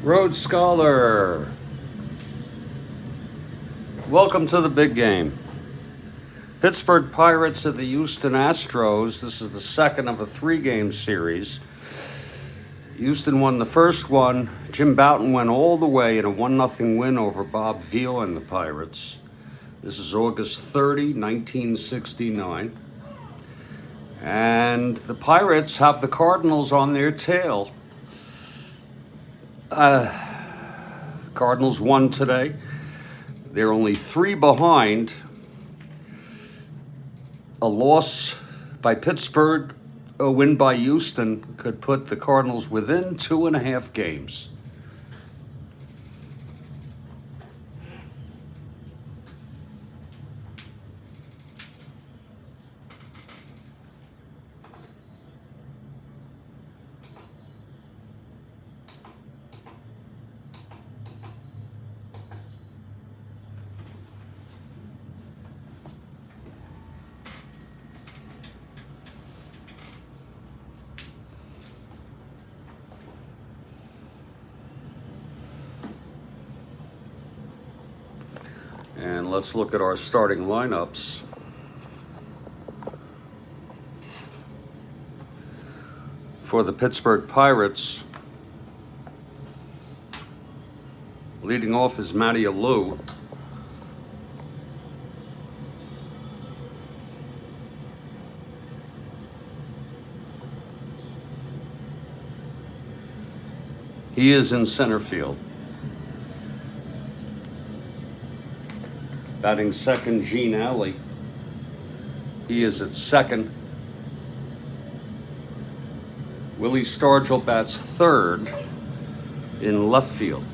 Rhodes Scholar, welcome to the big game. Pittsburgh Pirates at the Houston Astros. This is the second of a three-game series. Houston won the first one. Jim Bouton went all the way in a 1-0 win over Bob Veal and the Pirates. This is August 30, 1969. And the Pirates have the Cardinals on their tail. Cardinals won today. They're only 3 behind. A loss by Pittsburgh, a win by Houston could put the Cardinals within 2.5 games. And let's look at our starting lineups. For the Pittsburgh Pirates, leading off is Matty Alou. He is in center field. Batting second, Gene Alley. He is at second. Willie Stargell bats third in left field.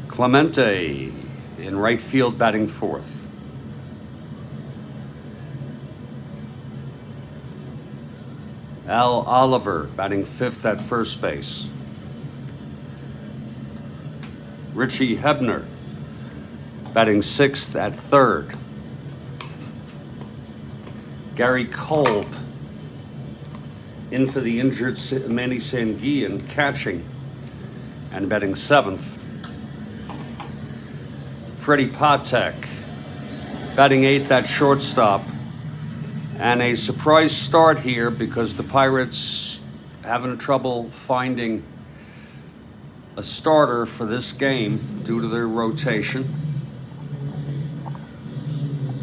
Clemente in right field batting fourth. Al Oliver batting fifth at first base. Richie Hebner batting sixth at third. Gary Kolb in for the injured Manny Sanguillen catching and batting seventh. Freddie Patek batting eighth at shortstop. And a surprise start here because the Pirates having trouble finding a starter for this game due to their rotation.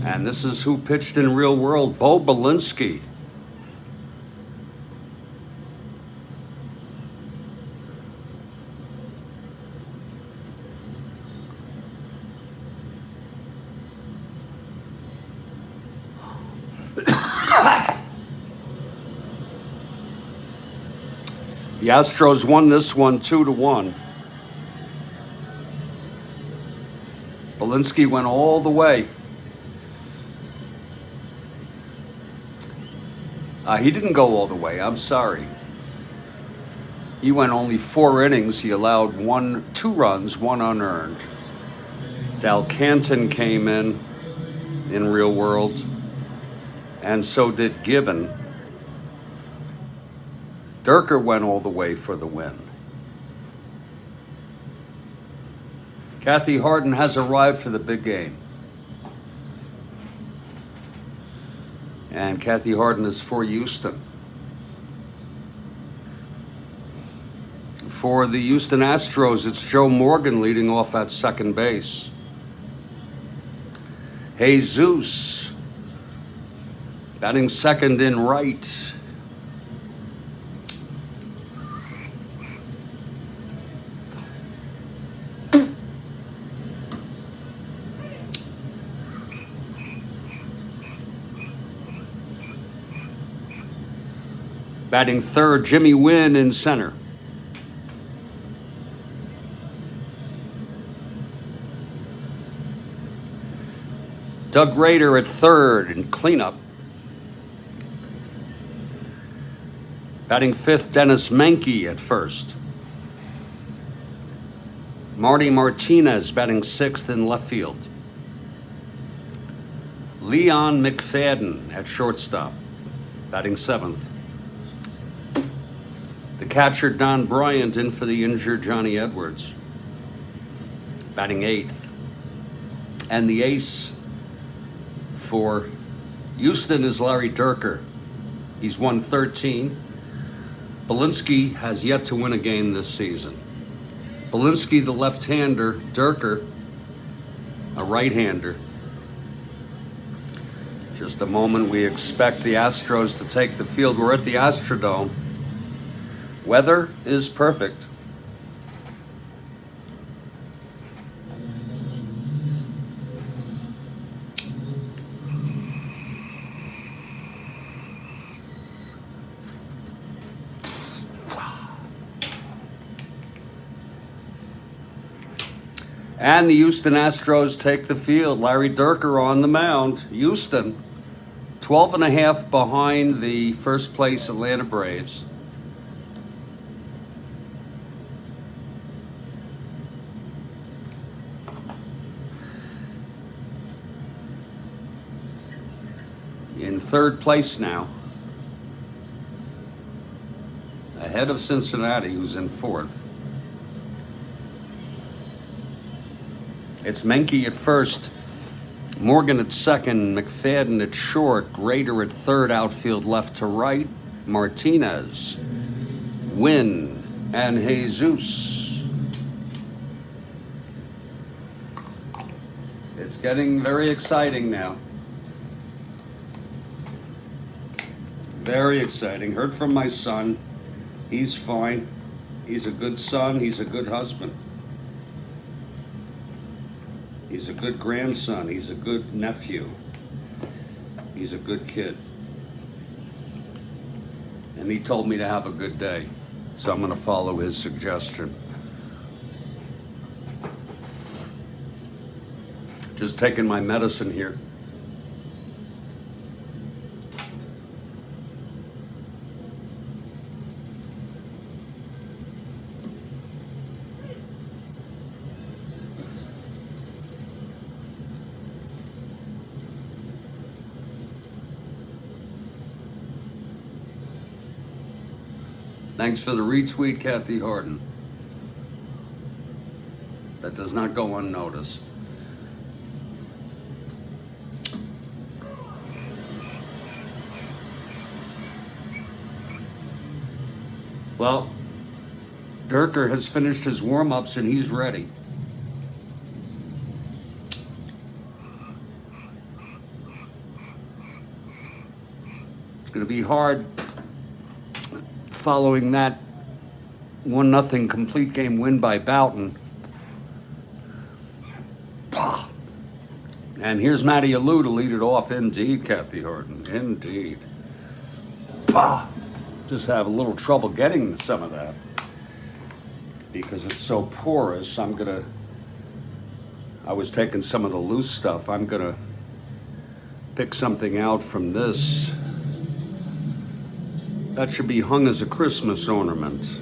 And this is who pitched in real world, Bo Belinsky. The Astros won this one 2-1. Belinsky went all the way. He didn't go all the way, I'm sorry. He went only 4 innings. He allowed 2 runs, 1 unearned. Dal Canton came in real world, and so did Gibbon. Dierker went all the way for the win. Kathy Harden has arrived for the big game. And Kathy Harden is for Houston. For the Houston Astros, it's Joe Morgan leading off at second base. Jesus batting second in right. Batting third, Jimmy Wynn in center. Doug Rader at third in cleanup. Batting fifth, Dennis Menke at first. Marty Martinez batting sixth in left field. Leon McFadden at shortstop, batting seventh. catcher Don Bryant in for the injured Johnny Edwards, batting 8th. And the ace for Houston is Larry Dierker. He's won 13. Belinsky has yet to win a game this season. Belinsky, the left-hander, Dierker, a right-hander. Just a moment, we expect the Astros to take the field. We're at the Astrodome. Weather is perfect. And the Houston Astros take the field. Larry Dierker on the mound. Houston, 12.5 behind the first place Atlanta Braves. In third place now, ahead of Cincinnati, who's in fourth. It's Menke at first, Morgan at second, McFadden at short, Rader at third, outfield left to right, Martinez, Wynn, and Jesus. It's getting very exciting now. Very exciting. Heard from my son. He's fine. He's a good son. He's a good husband. He's a good grandson. He's a good nephew. He's a good kid. And he told me to have a good day. So I'm going to follow his suggestion. Just taking my medicine here. Thanks for the retweet, Kathy Harden. That does not go unnoticed. Well, Dierker has finished his warm-ups and he's ready. It's going to be hard following that 1-0 complete game win by Boughton. And here's Matty Alou to lead it off. Indeed, Kathy Harden. Indeed. Just have a little trouble getting some of that because it's so porous. I was taking some of the loose stuff. I'm gonna pick something out from this. That should be hung as a Christmas ornament.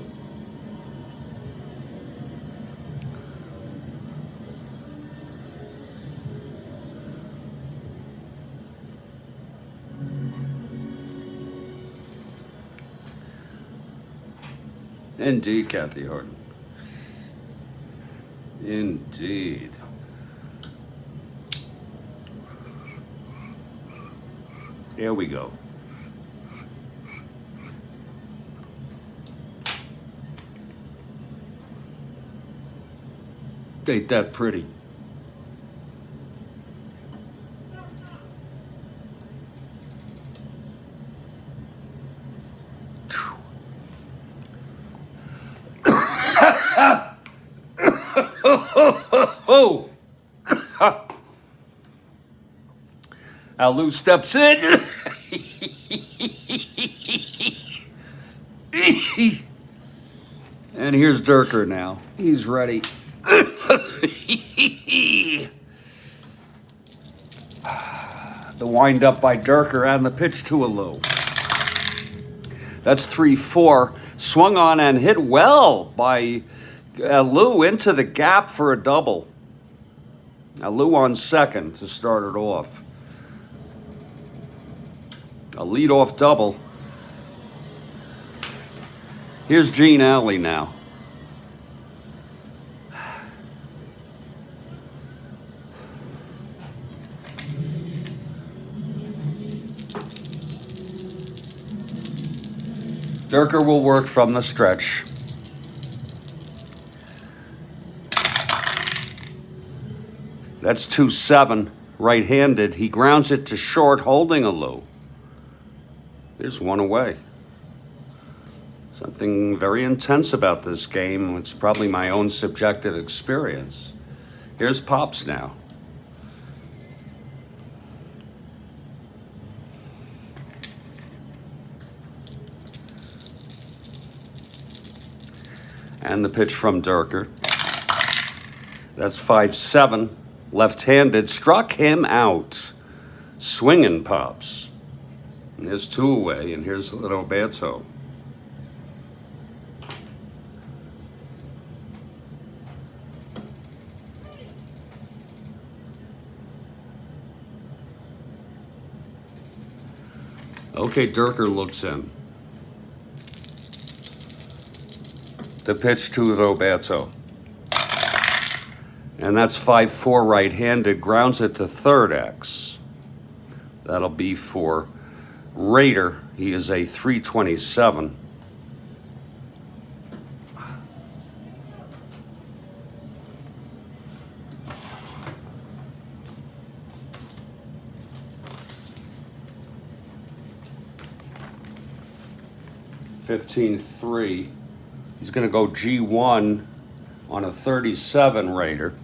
Indeed, Kathy Harden. Indeed. There we go. Ain't that pretty? Alou steps in. And here's Dierker now. He's ready. The wind up by Dierker and the pitch to Alou. That's 3-4. Swung on and hit well by Alou into the gap for a double. Alou on second to start it off. A leadoff double. Here's Gene Alley now. Dierker will work from the stretch. That's 2-7, right-handed. He grounds it to short, holding a low. There's one away. Something very intense about this game. It's probably my own subjective experience. Here's Pops now. And the pitch from Dierker. That's 5-7, left-handed. Struck him out. Swinging Pops. And there's two away, and here's Roberto. Okay, Dierker looks in. The pitch to Roberto. And that's 5-4 right-handed. Grounds it to third X. That'll be for Raider. He is a 327. $15-3. He's going to go G1 on a 37 Raider.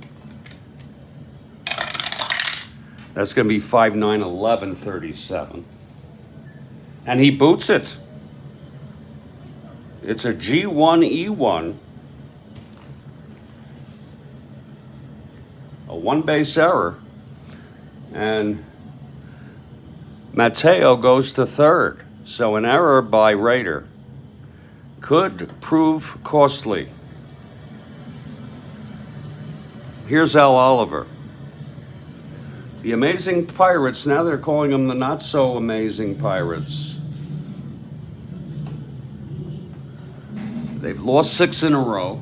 That's going to be 5-9-11, 37. And he boots it. It's a G1, E1. A one-base error. And Mateo goes to third. So an error by Raider could prove costly. Here's Al Oliver. The Amazing Pirates, now they're calling them the Not So Amazing Pirates. They've lost 6 in a row.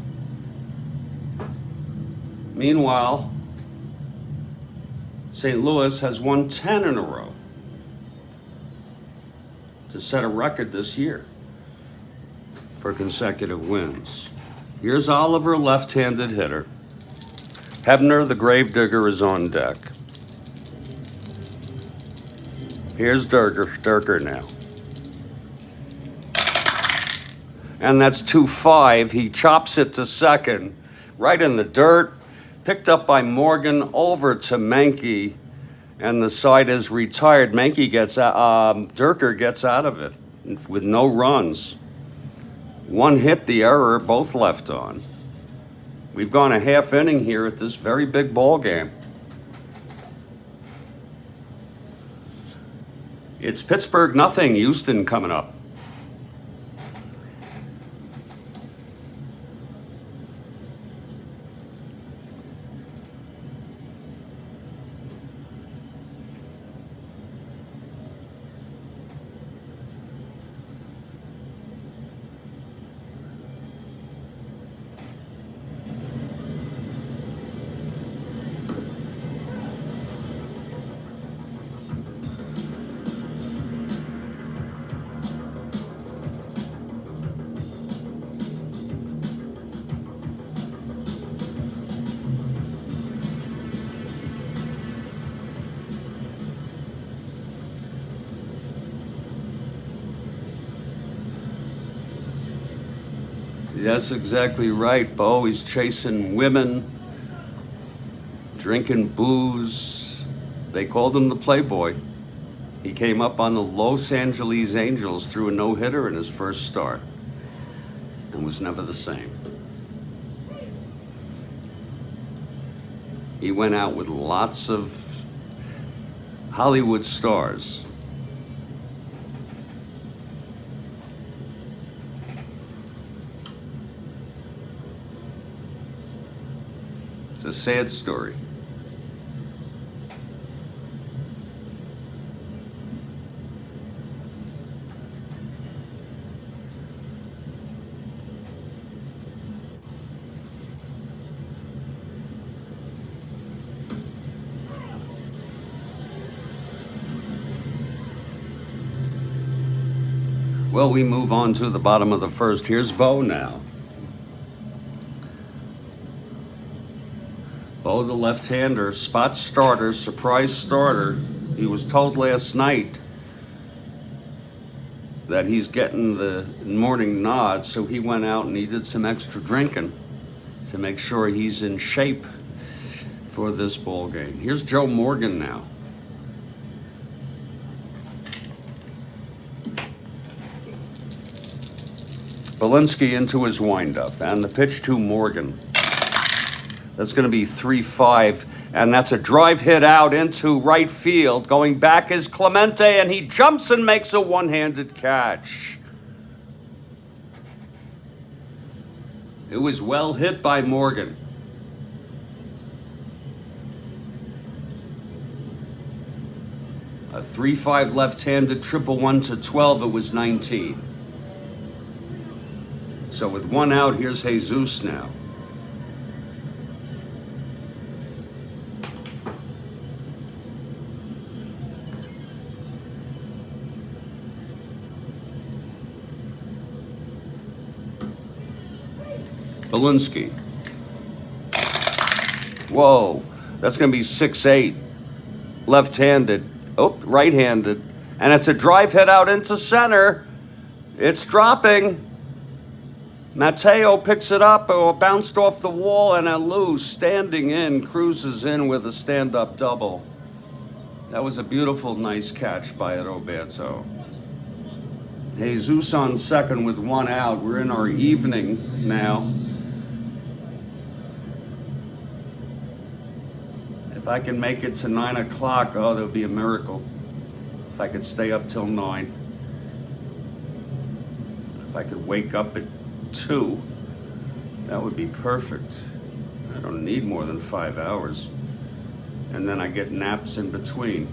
Meanwhile, St. Louis has won 10 in a row to set a record this year for consecutive wins. Here's Oliver, left-handed hitter. Hebner, the gravedigger, is on deck. Here's Dierker now. And that's 2-5. He chops it to second, right in the dirt. Picked up by Morgan, over to Menke, and the side is retired. Menke gets Dierker gets out of it with no runs. One hit, the error, both left on. We've gone a half inning here at this very big ball game. It's Pittsburgh nothing, Houston coming up. That's exactly right, Bo. He's chasing women, drinking booze. They called him the Playboy. He came up on the Los Angeles Angels, threw a no-hitter in his first start, and was never the same. He went out with lots of Hollywood stars. It's a sad story. Well, we move on to the bottom of the first. Here's Bo now. Bo, the left-hander, spot starter, surprise starter. He was told last night that he's getting the morning nod, so he went out and he did some extra drinking to make sure he's in shape for this ball game. Here's Joe Morgan now. Belinsky into his windup, and the pitch to Morgan. That's going to be 3-5, and that's a drive hit out into right field. Going back is Clemente, and he jumps and makes a one-handed catch. It was well hit by Morgan. A 3-5 left-handed triple 1 to 12. It was 19. So with one out, here's Jesus now. Belinsky. Whoa, that's going to be 6-8. Left-handed. Oh, right-handed. And it's a drive hit out into center. It's dropping. Mateo picks it up, or bounced off the wall, and Alou, standing in, cruises in with a stand-up double. That was a beautiful, nice catch by Roberto. Jesus on second with one out. We're in our evening now. If I can make it to 9 o'clock, oh, there'll be a miracle. If I could stay up till 9. If I could wake up at 2, that would be perfect. I don't need more than 5 hours. And then I get naps in between.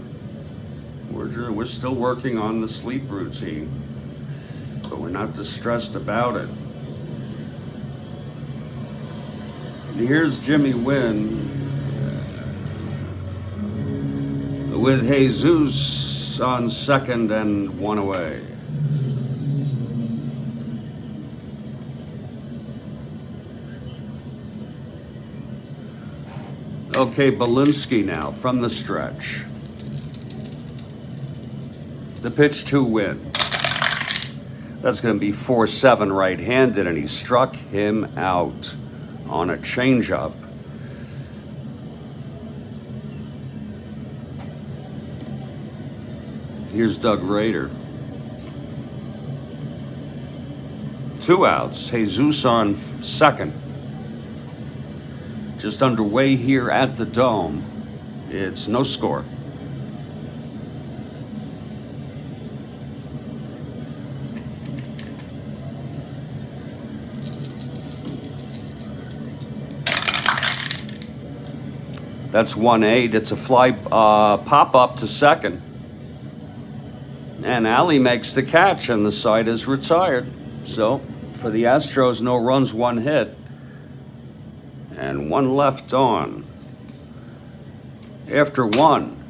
We're still working on the sleep routine, but we're not distressed about it. Here's Jimmy Wynn with Jesus on second and one away. Okay, Belinsky now from the stretch. The pitch to Wynn. That's going to be 4-7 right-handed, and he struck him out on a changeup. Here's Doug Rader. 2 outs. Jesus on second. Just underway here at the Dome. It's no score. That's 1-8. It's a fly pop up to second. And Ali makes the catch, and the side is retired. So for the Astros, no runs, 1 hit. And 1 left on. After 1,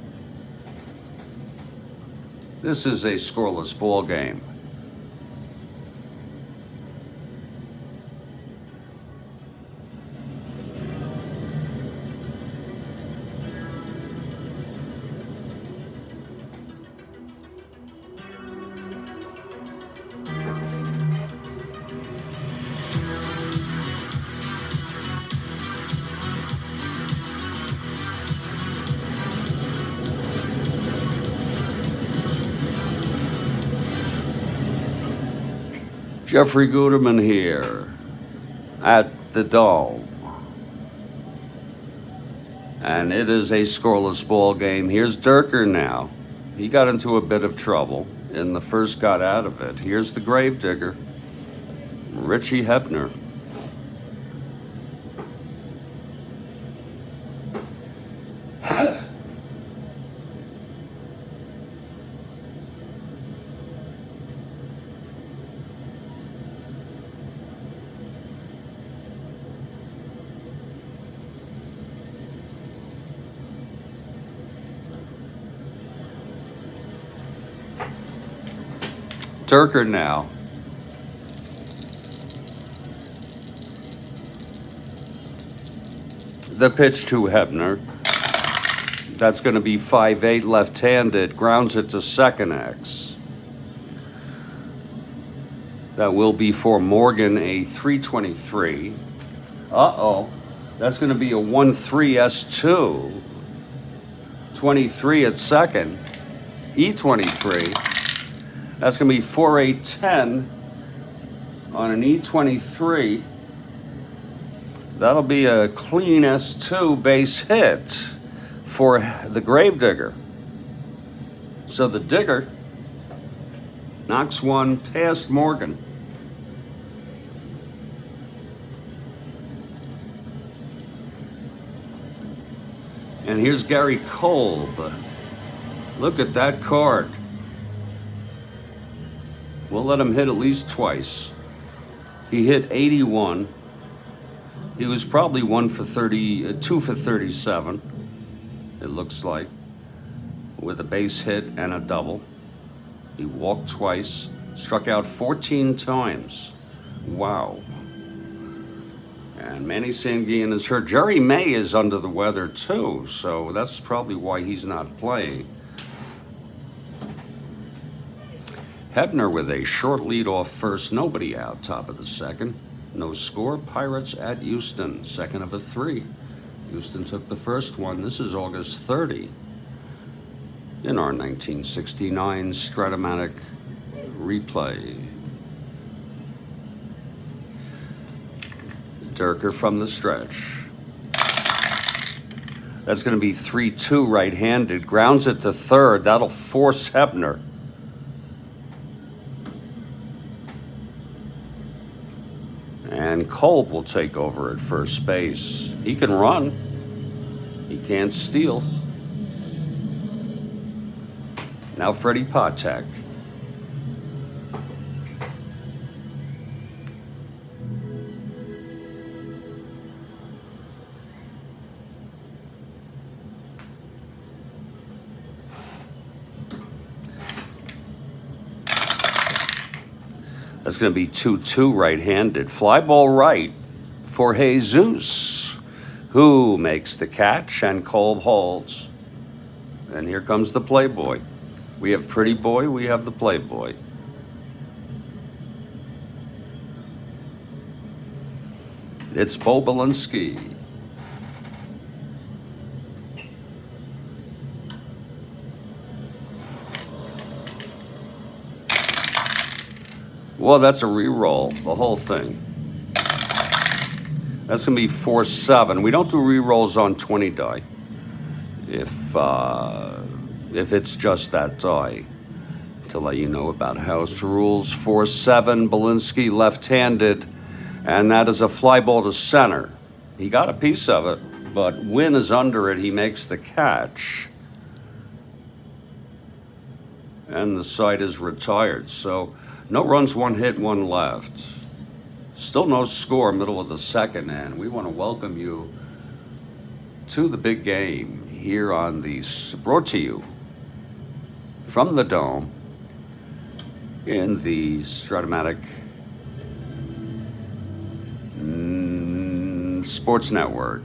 this is a scoreless ball game. Jeffrey Guterman here at the Dome. And it is a scoreless ball game. Here's Dierker now. He got into a bit of trouble in the first, got out of it. Here's the gravedigger, Richie Hebner. Dierker now. The pitch to Hebner. That's going to be 5-8 left-handed. Grounds it to second X. That will be for Morgan a 323. Uh-oh. That's going to be a 1-3 S2. 23 at second. E23. That's going to be 4-8-10 on an E23. That'll be a clean S2 base hit for the Gravedigger. So the Digger knocks one past Morgan. And here's Gary Kolb. Look at that card. We'll let him hit at least twice. He hit 81. He was probably 2 for 37, it looks like, with a base hit and a double. He walked twice, struck out 14 times. Wow. And Manny Sanguillen is hurt. Jerry May is under the weather too, so that's probably why he's not playing. Hebner with a short lead off first, nobody out, top of the second. No score, Pirates at Houston, second of a 3. Houston took the first one. This is August 30 in our 1969 Strat-O-Matic replay. Dierker from the stretch. That's going to be 3-2 right-handed. Grounds it to third. That'll force Hebner. And Kolb will take over at first base. He can run. He can't steal. Now Freddie Patek. That's going to be 2-2 right-handed. Fly ball right for Jesus, who makes the catch, and Kolb holds. And here comes the Playboy. We have Pretty Boy, we have the Playboy. It's Belinsky. Well, that's a re-roll, the whole thing. That's going to be 4-7. We don't do re-rolls on 20 die. If it's just that die. To let you know about house rules, 4-7, Belinsky left-handed, and that is a fly ball to center. He got a piece of it, but Wynn is under it. He makes the catch. And the side is retired, so no runs, 1 hit, 1 left. Still no score, middle of the second, and we want to welcome you to the big game here on the, brought to you from the Dome in the Strat-O-Matic Sports Network.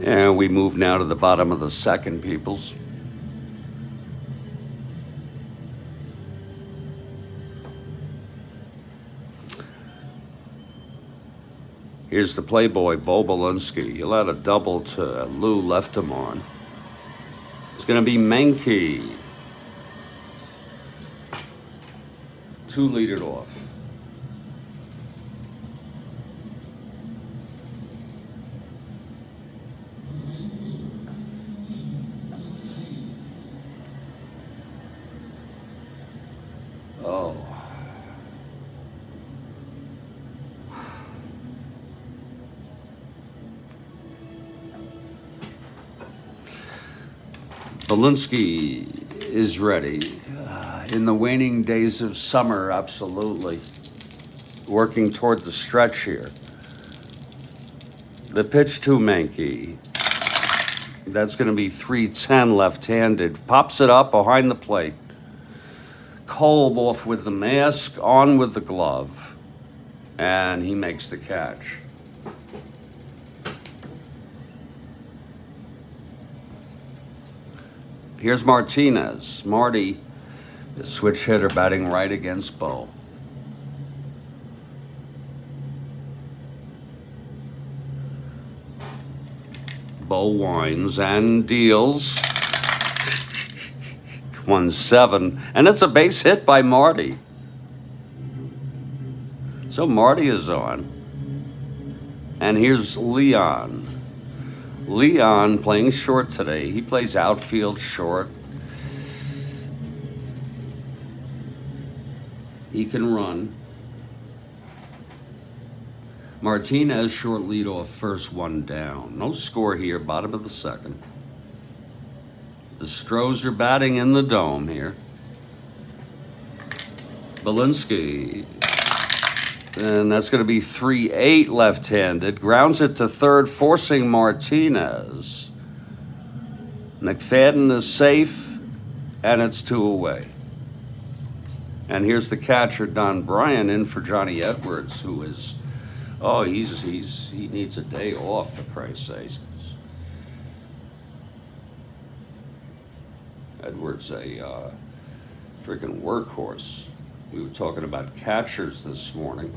And we move now to the bottom of the second, peoples. Here's the Playboy, Belinsky. He'll add a double to Lou, left him on. It's going to be Menke. 2 lead it off. Oh. Belinsky is ready. In the waning days of summer, absolutely. Working toward the stretch here. The pitch to Mankey. That's going to be 3-10 left-handed. Pops it up behind the plate. Kolb off with the mask, on with the glove. And he makes the catch. Here's Martinez. Marty, the switch hitter, batting right against Bo. Bo winds and deals. 1-7. And it's a base hit by Marty. So Marty is on. And here's Leon. Leon playing short today. He plays outfield short. He can run. Martinez short lead off, first, one down. No score here, bottom of the second. The Stros are batting in the dome here. Belinsky. And that's going to be 3-8 left-handed. Grounds it to third, forcing Martinez. McFadden is safe, and it's 2 away. And here's the catcher, Don Bryan, in for Johnny Edwards, who is, he needs a day off, for Christ's sakes. Edwards, a freaking workhorse. We were talking about catchers this morning.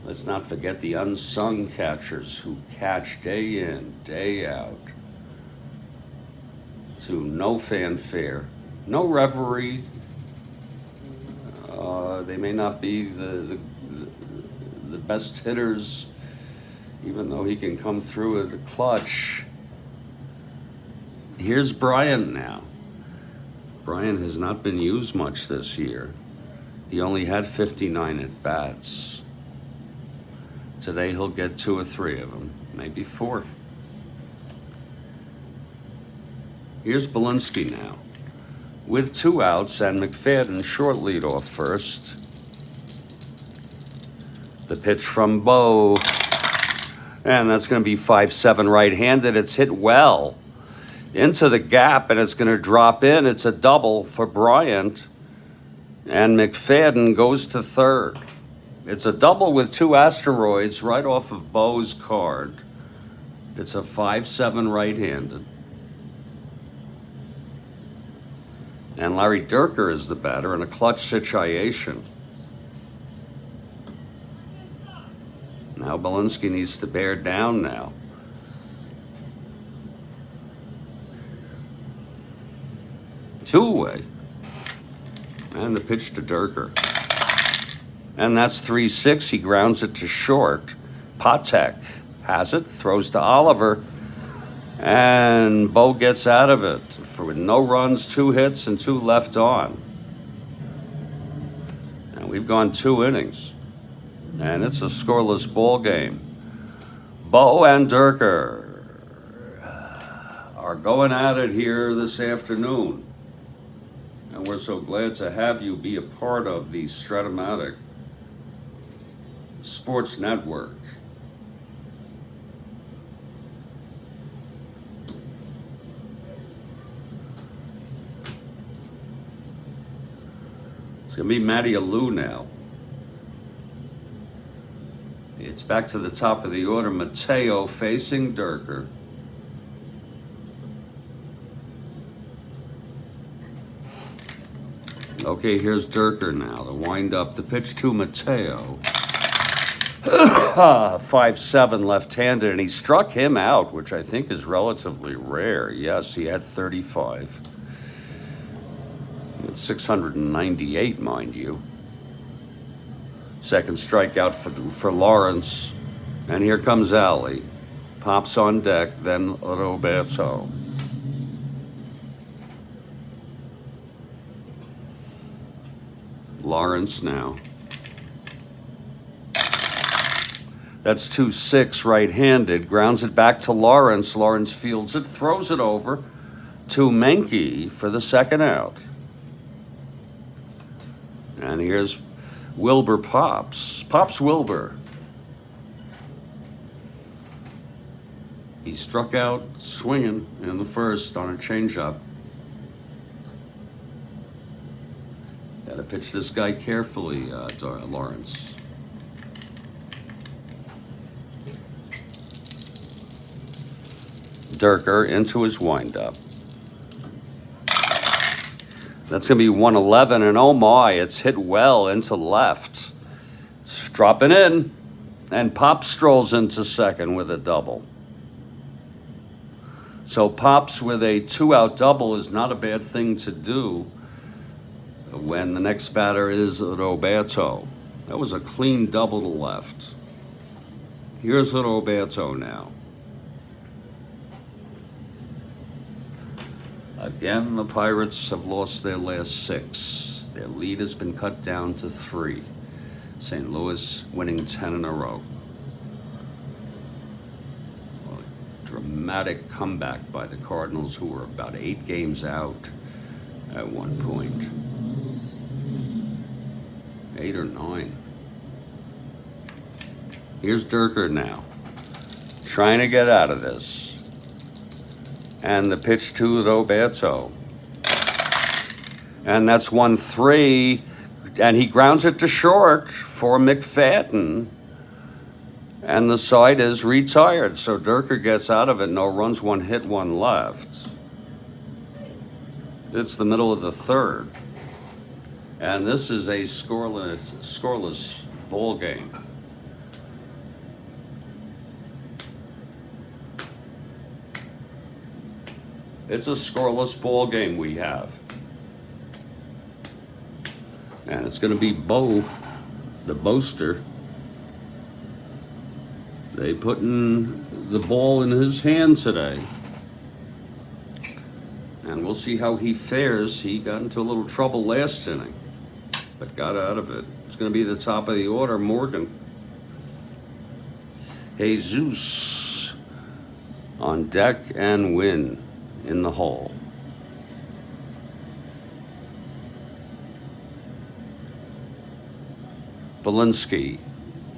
Let's not forget the unsung catchers who catch day in, day out, to no fanfare, no reverie. They may not be the best hitters, even though he can come through at the clutch. Here's Bryant now. Bryant has not been used much this year. He only had 59 at bats. Today he'll get 2 or 3 of them, maybe 4. Here's Belinsky now, with 2 outs and McFadden short lead off first. The pitch from Bo, and that's going to be 5-7 right-handed. It's hit well into the gap, and it's going to drop in. It's a double for Bryant, and McFadden goes to third. It's a double with 2 asteroids right off of Bo's card. It's a 5-7 right-handed. And Larry Dierker is the batter in a clutch situation. Now Belinsky needs to bear down now. Two away. And the pitch to Dierker. And that's 3-6. He grounds it to short. Patek has it, throws to Oliver. And Bo gets out of it with no runs, 2 hits, and 2 left on. And we've gone 2 innings. And it's a scoreless ball game. Bo and Dierker are going at it here this afternoon. And we're so glad to have you be a part of the Strat-O-Matic Sports Network. It's going to be Matty Alou now. It's back to the top of the order. Mateo facing Dierker. Okay, here's Dierker now. The wind up, the pitch to Mateo. 5-7 left-handed, and he struck him out, which I think is relatively rare. Yes, he had 35. It's 698, mind you. Second strikeout for Lawrence. And here comes Ali. Pops on deck, then Roberto. Lawrence now. That's 2-6 right-handed. Grounds it back to Lawrence. Lawrence fields it, throws it over. to Menke for the second out. And here's Wilbur Pops. Pops Wilbur. He struck out swinging in the first on a changeup. Got to pitch this guy carefully, Lawrence. Dierker into his windup. That's going to be 111, and oh my, it's hit well into left. It's dropping in, and Pop strolls into second with a double. So Pops with a 2-out double is not a bad thing to do when the next batter is Roberto. That was a clean double to left. Here's Roberto now. Again, the Pirates have lost their last 6. Their lead has been cut down to 3. St. Louis winning 10 in a row. A dramatic comeback by the Cardinals, who were about 8 games out at one point. 8 or 9. Here's Dierker now, trying to get out of this. And the pitch to Roberto. And that's 1-3. And he grounds it to short for McFadden. And the side is retired. So Dierker gets out of it. No runs, 1 hit, 1 left. It's the middle of the third. And this is a scoreless ball game. It's a scoreless ball game we have. And it's going to be Bo, the boaster. They putting the ball in his hand today. And we'll see how he fares. He got into a little trouble last inning, but got out of it. It's going to be the top of the order, Morgan. Jesus on deck and Win in the hole. Belinsky,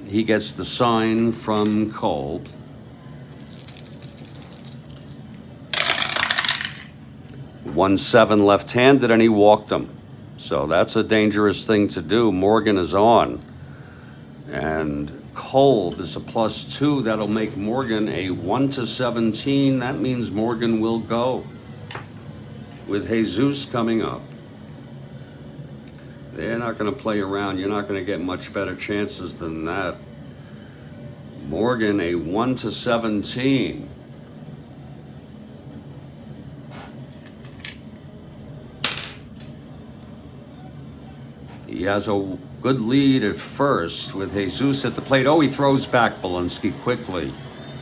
he gets the sign from Karl. One 7 left-handed, and he walked him. So that's a dangerous thing to do. Morgan is on. And Karl is a +2. That'll make Morgan a 1-17. That means Morgan will go with Jesus coming up. They're not going to play around. You're not going to get much better chances than that. Morgan a 1-17. He has a good lead at first with Jesus at the plate. Oh, he throws back Belinsky quickly,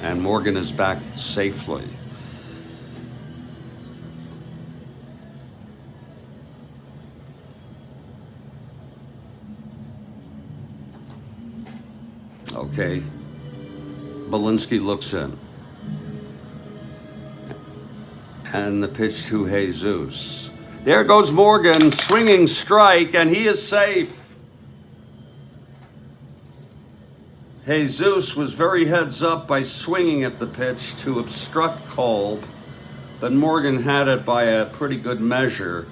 and Morgan is back safely. Okay, Belinsky looks in. And the pitch to Jesus. There goes Morgan, swinging strike, and he is safe. Jesus was very heads up by swinging at the pitch to obstruct Karl, but Morgan had it by a pretty good measure.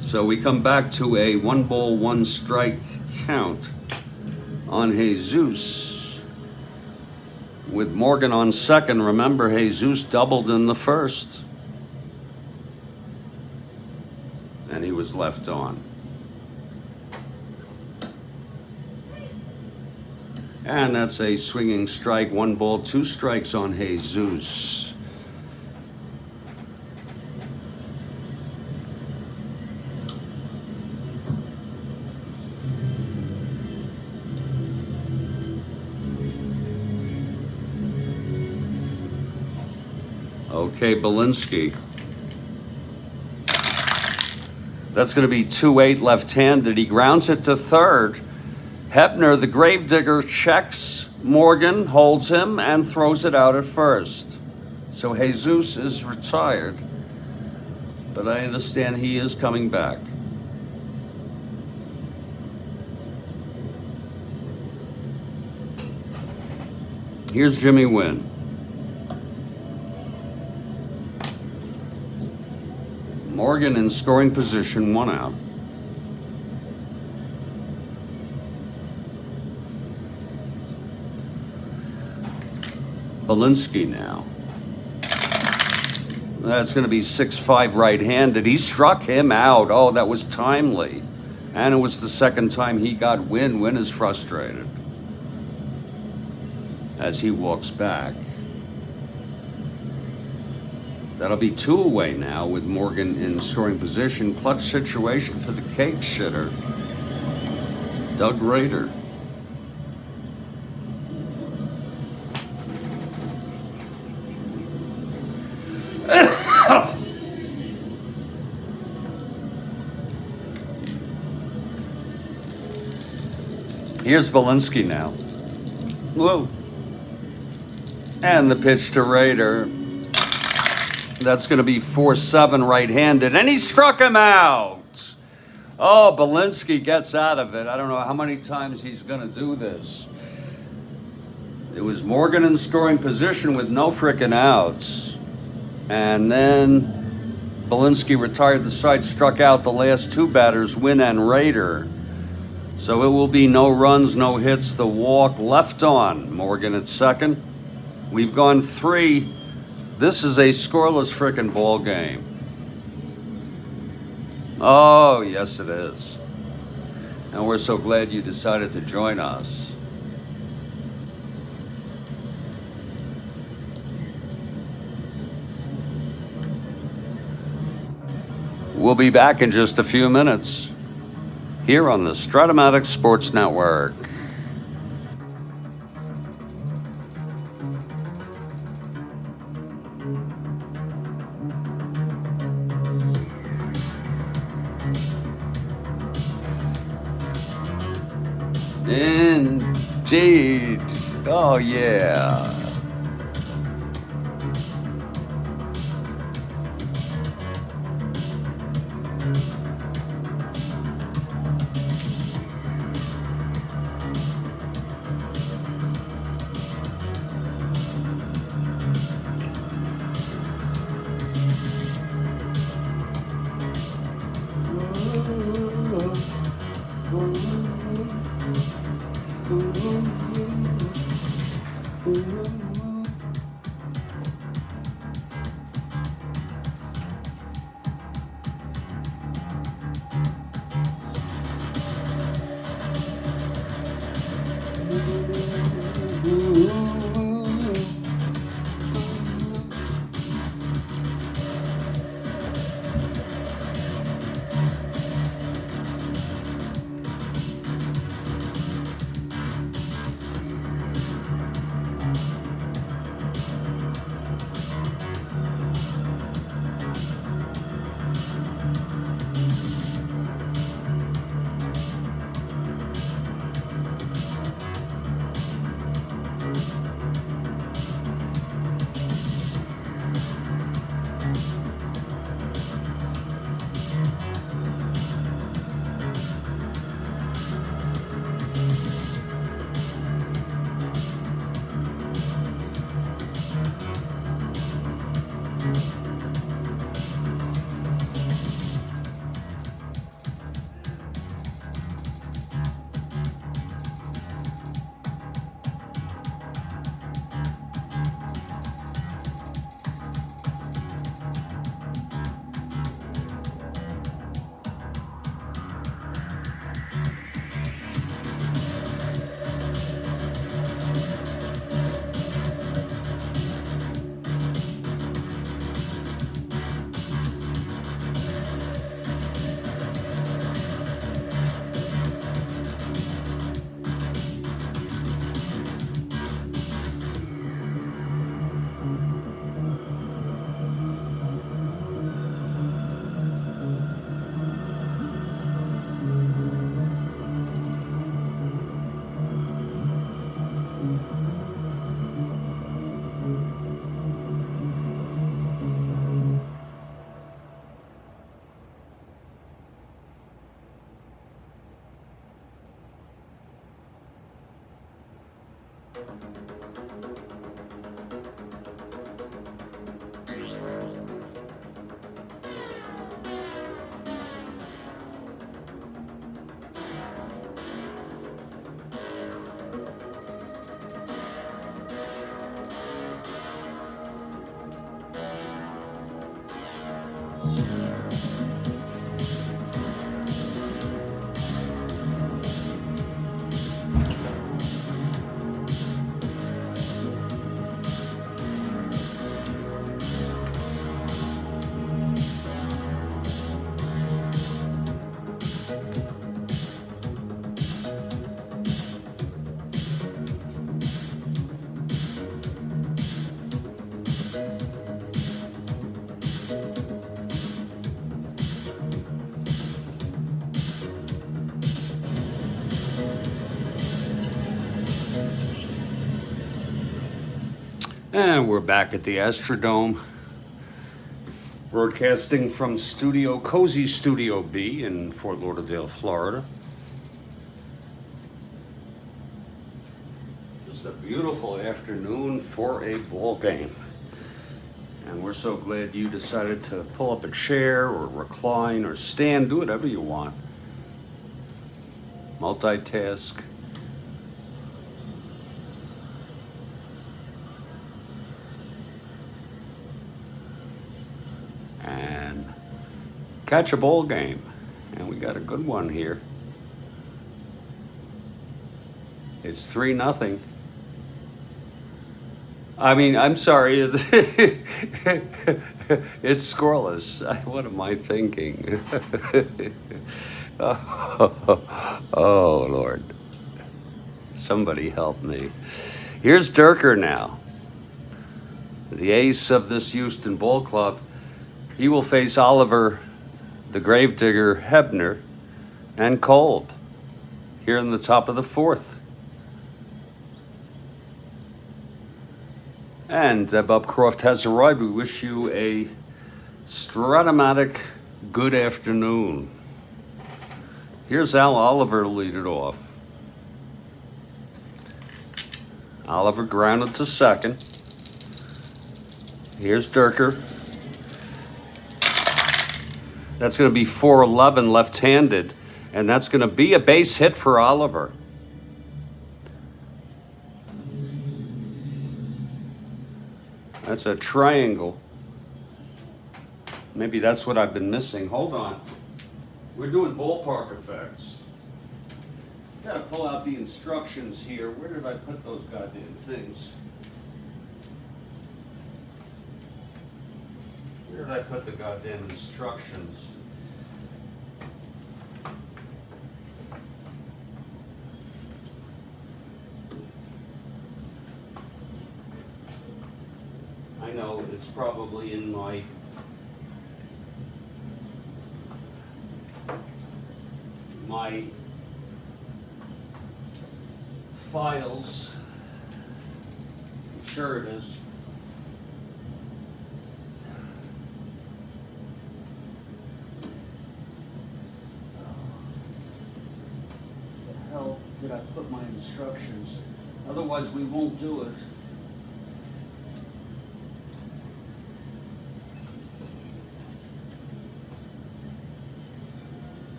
So we come back to a 1-ball, 1-strike count on Jesus. With Morgan on second, remember Jesus doubled in the first. And he was left on. And that's a swinging strike, 1 ball, 2 strikes on Jesus. Okay, Belinsky. That's going to be 2-8 left-handed. He grounds it to third. Hebner, the gravedigger, checks Morgan, holds him, and throws it out at first. So Jesus is retired, but I understand he is coming back. Here's Jimmy Wynn. Morgan in scoring position, 1 out. Belinsky now. That's going to be 6-5 right-handed. He struck him out. Oh, that was timely. And it was the second time he got Wynn. Wynn is frustrated as he walks back. That'll be 2 away now with Morgan in scoring position. Clutch situation for the cake shitter, Doug Rader. Here's Belinsky now. Whoa. And the pitch to Rader. That's going to be 4-7 right-handed. And he struck him out. Oh, Belinsky gets out of it. I don't know how many times he's going to do this. It was Morgan in scoring position with no frickin' outs. And then Belinsky retired the side, struck out the last 2 batters, Wynn and Rader. So it will be no runs, no hits, the walk left on. Morgan at second. We've gone 3. This is a scoreless frickin' ball game. Oh, yes it is. And we're so glad you decided to join us. We'll be back in just a few minutes here on the Strat-O-Matic Sports Network. Indeed. Oh, yeah. Ooh. And we're back at the Astrodome, broadcasting from Cozy Studio B in Fort Lauderdale, Florida. Just a beautiful afternoon for a ball game. And we're so glad you decided to pull up a chair or recline or stand, do whatever you want. Multitask. And catch a ball game. And we got a good one here. It's 3-0. I mean, I'm sorry, it's scoreless. What am I thinking? Oh, Lord. Somebody help me. Here's Dierker now, the ace of this Houston ball club. He will face Oliver, the gravedigger, Hebner, and Kolb here in the top of the fourth. And Bob Croft has arrived. We wish you a Strat-O-Matic good afternoon. Here's Al Oliver to lead it off. Oliver grounded to second. Here's Dierker. That's going to be 4-11 left-handed, and that's going to be a base hit for Oliver. That's a triangle. Maybe that's what I've been missing. Hold on. We're doing ballpark effects. Gotta pull out the instructions here. Where did I put those goddamn things? Where did I put the goddamn instructions? I know it's probably in my files. I'm sure it is. The hell did I put my instructions? Otherwise we won't do it.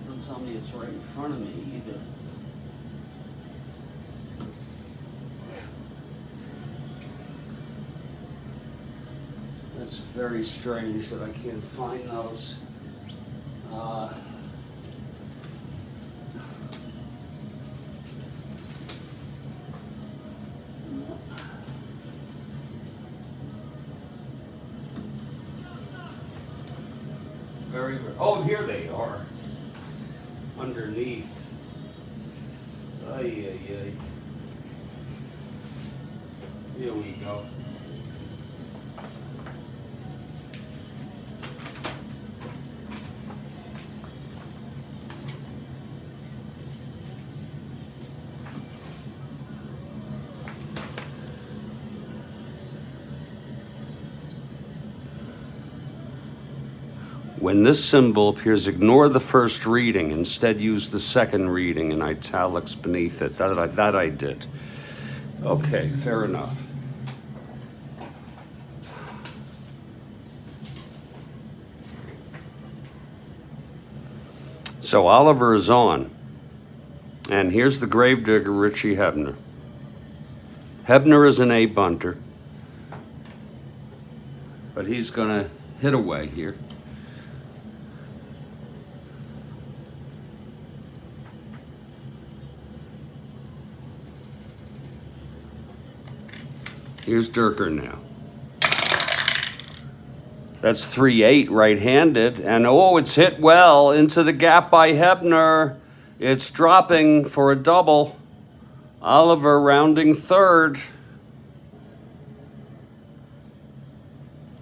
Don't tell me it's right in front of me either. That's very strange that I can't find those. Very, oh, here they are. Underneath. Ay, ay, ay. Here we go. When this symbol appears, ignore the first reading. Instead, use the second reading in italics beneath it. That I did. Okay, fair enough. So Oliver is on. And here's the gravedigger, Richie Hebner. Hebner is an A bunter. But he's going to hit away here. Here's Dierker now. That's 3-8 right-handed. And oh, it's hit well into the gap by Hebner. It's dropping for a double. Oliver rounding third.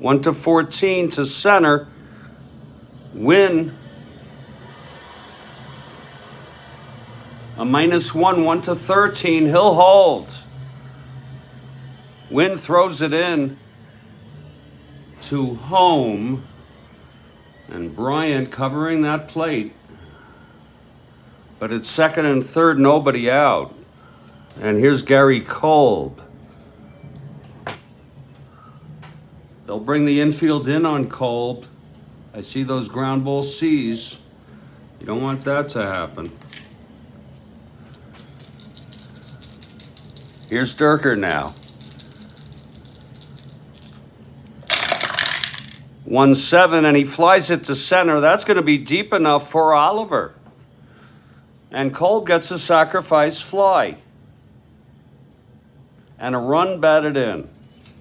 1-14 to center. Win. A -1, 1-13. He'll hold. Win throws it in to home. And Bryant covering that plate. But it's second and third, nobody out. And here's Gary Kolb. They'll bring the infield in on Kolb. I see those ground ball C's. You don't want that to happen. Here's Dierker now. 1-7, and he flies it to center. That's going to be deep enough for Oliver. And Kolb gets a sacrifice fly. And a run batted in.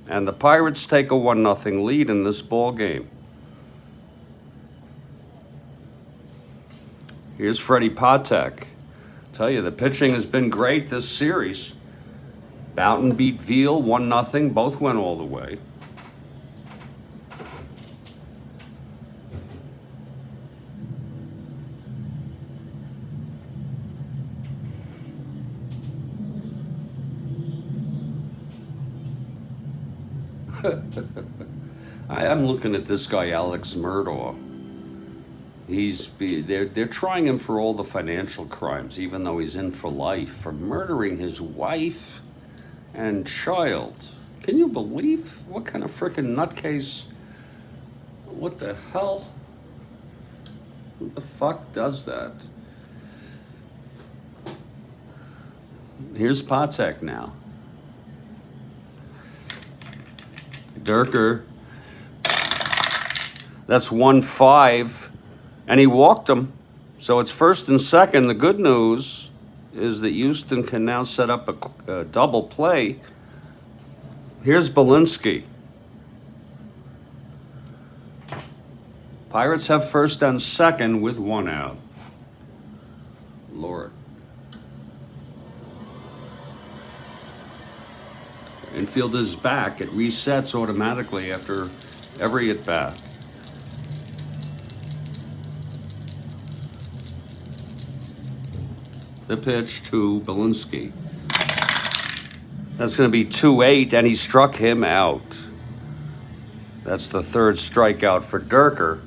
And the Pirates take a 1-0 lead in this ball game. Here's Freddie Patek. Tell you, the pitching has been great this series. Boughton beat Veal 1-0. Both went all the way. I'm looking at this guy, Alex Murdaugh. They're trying him for all the financial crimes, even though he's in for life, for murdering his wife and child. Can you believe what kind of frickin' nutcase? What the hell? Who the fuck does that? Here's Patek now. Dierker. That's 1-5. And he walked him. So it's first and second. The good news is that Houston can now set up a double play. Here's Belinsky. Pirates have first and second with one out. Lord. Infield is back. It resets automatically after every at-bat. The pitch to Belinsky. That's going to be 2-8, and he struck him out. That's the third strikeout for Dierker.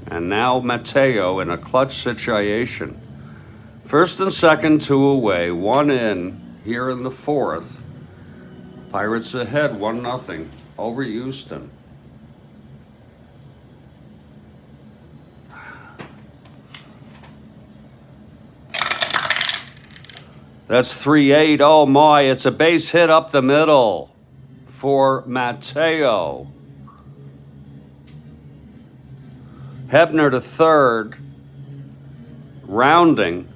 And now Mateo in a clutch situation. First and second, 2 away, 1 in here in the fourth. Pirates ahead 1-0 over Houston. That's 3-8. Oh my, it's a base hit up the middle for Mateo. Hebner to third, rounding,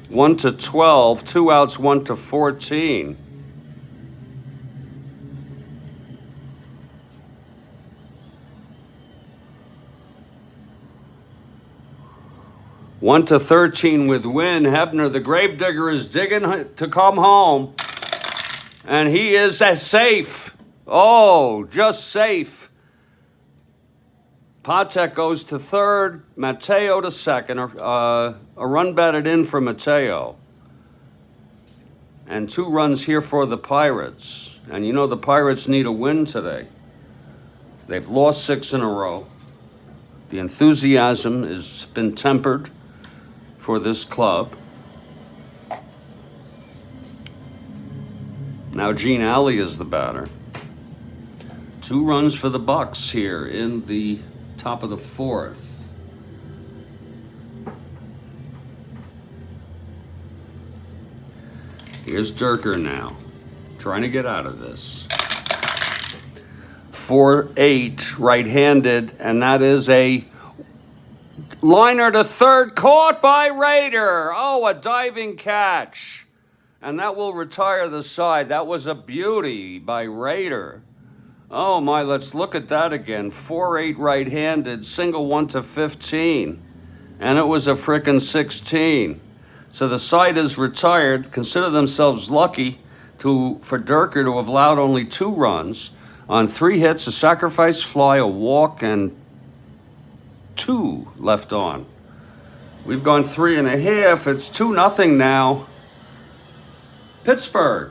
1-12, 2 outs, 1-14. One to 13 with Win. Hebner, the gravedigger, is digging to come home. And he is safe. Oh, just safe. Patek goes to third. Mateo to second. A run batted in for Mateo. And 2 runs here for the Pirates. And you know the Pirates need a win today. They've lost 6 in a row. The enthusiasm has been tempered for this club. Now Gene Alley is the batter. 2 runs for the Bucks here in the top of the fourth. Here's Dierker now, trying to get out of this. 4-8 right-handed, and that is a liner to third, caught by Rader. Oh, a diving catch. And that will retire the side. That was a beauty by Raider. Oh my, let's look at that again. 4-8 right-handed, single 1 to 15. And it was a frickin' 16. So the side is retired. Consider themselves lucky for Dierker to have allowed only 2 runs on 3 hits, a sacrifice fly, a walk, and 2 left on. We've gone 3.5. It's 2-0 now. Pittsburgh.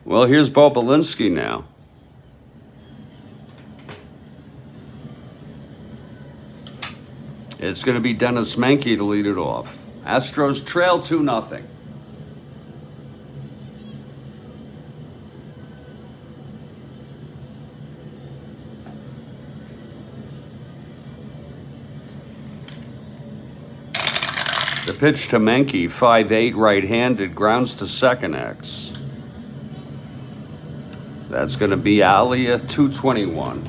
Well, here's Belinsky now. It's going to be Dennis Menke to lead it off. Astros trail 2-0. The pitch to Menke, 5-8 right-handed, grounds to second X. That's going to be Alia 221.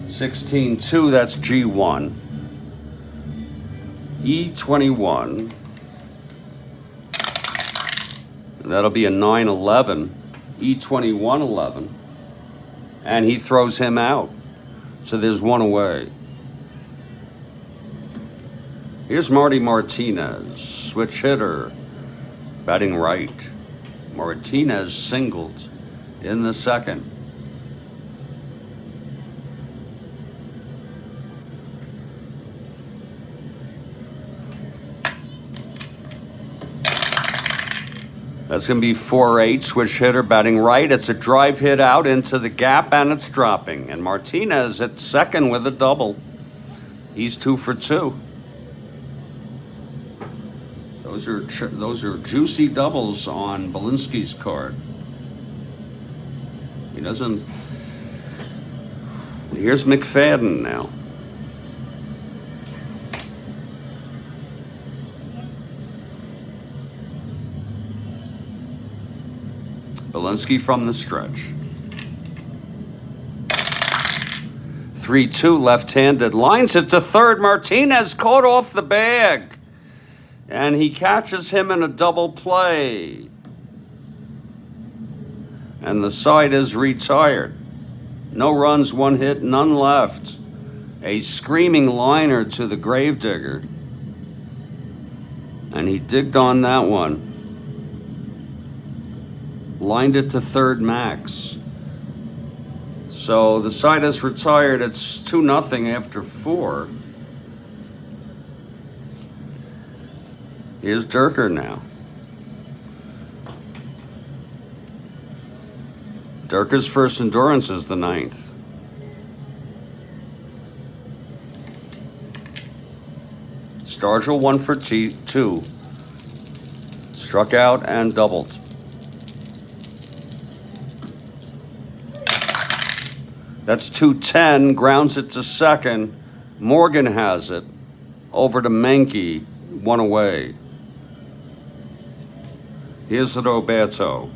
16-2, that's G1. E21. That'll be a 9-11. E21-11. And he throws him out. So there's 1 away. Here's Marty Martinez, switch hitter, batting right. Martinez singled in the second. That's going to be 4-8, switch hitter, batting right. It's a drive hit out into the gap, and it's dropping. And Martinez at second with a double. He's 2 for 2. Those are juicy doubles on Belinsky's card. He doesn't. Here's McFadden now. Belinsky from the stretch. 3-2 left-handed. Lines it to third. Martinez caught off the bag. And he catches him in a double play. And the side is retired. No runs, 1 hit, none left. A screaming liner to the gravedigger. And he digged on that one. Lined it to third max. So the side is retired. It's 2-0 after 4. Here's Dierker now. Dierker's first endurance is the 9th. Stargell 1 for 2. Struck out and doubled. That's 2-10, grounds it to second. Morgan has it. Over to Menke, 1 away. Here's the Roberto.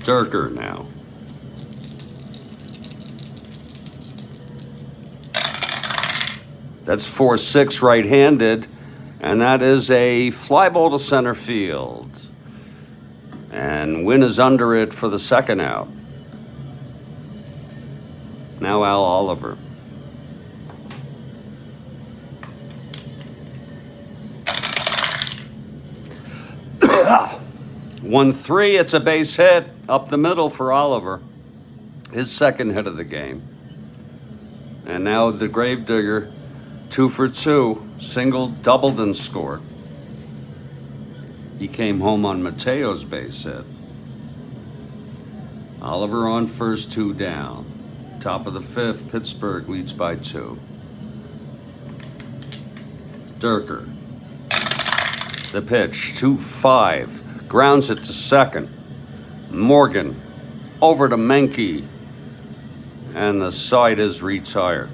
Dierker now. That's 4-6 right-handed, and that is a fly ball to center field. And Wynn is under it for the second out. Now Al Oliver. One 3, it's a base hit up the middle for Oliver. His second hit of the game. And now the gravedigger, 2 for 2, single, doubled, and scored. He came home on Mateo's base hit. Oliver on first, 2 down. Top of the 5th, Pittsburgh leads by 2. Dierker. The pitch, 2-5. Grounds it to second. Morgan over to Menke. And the side is retired.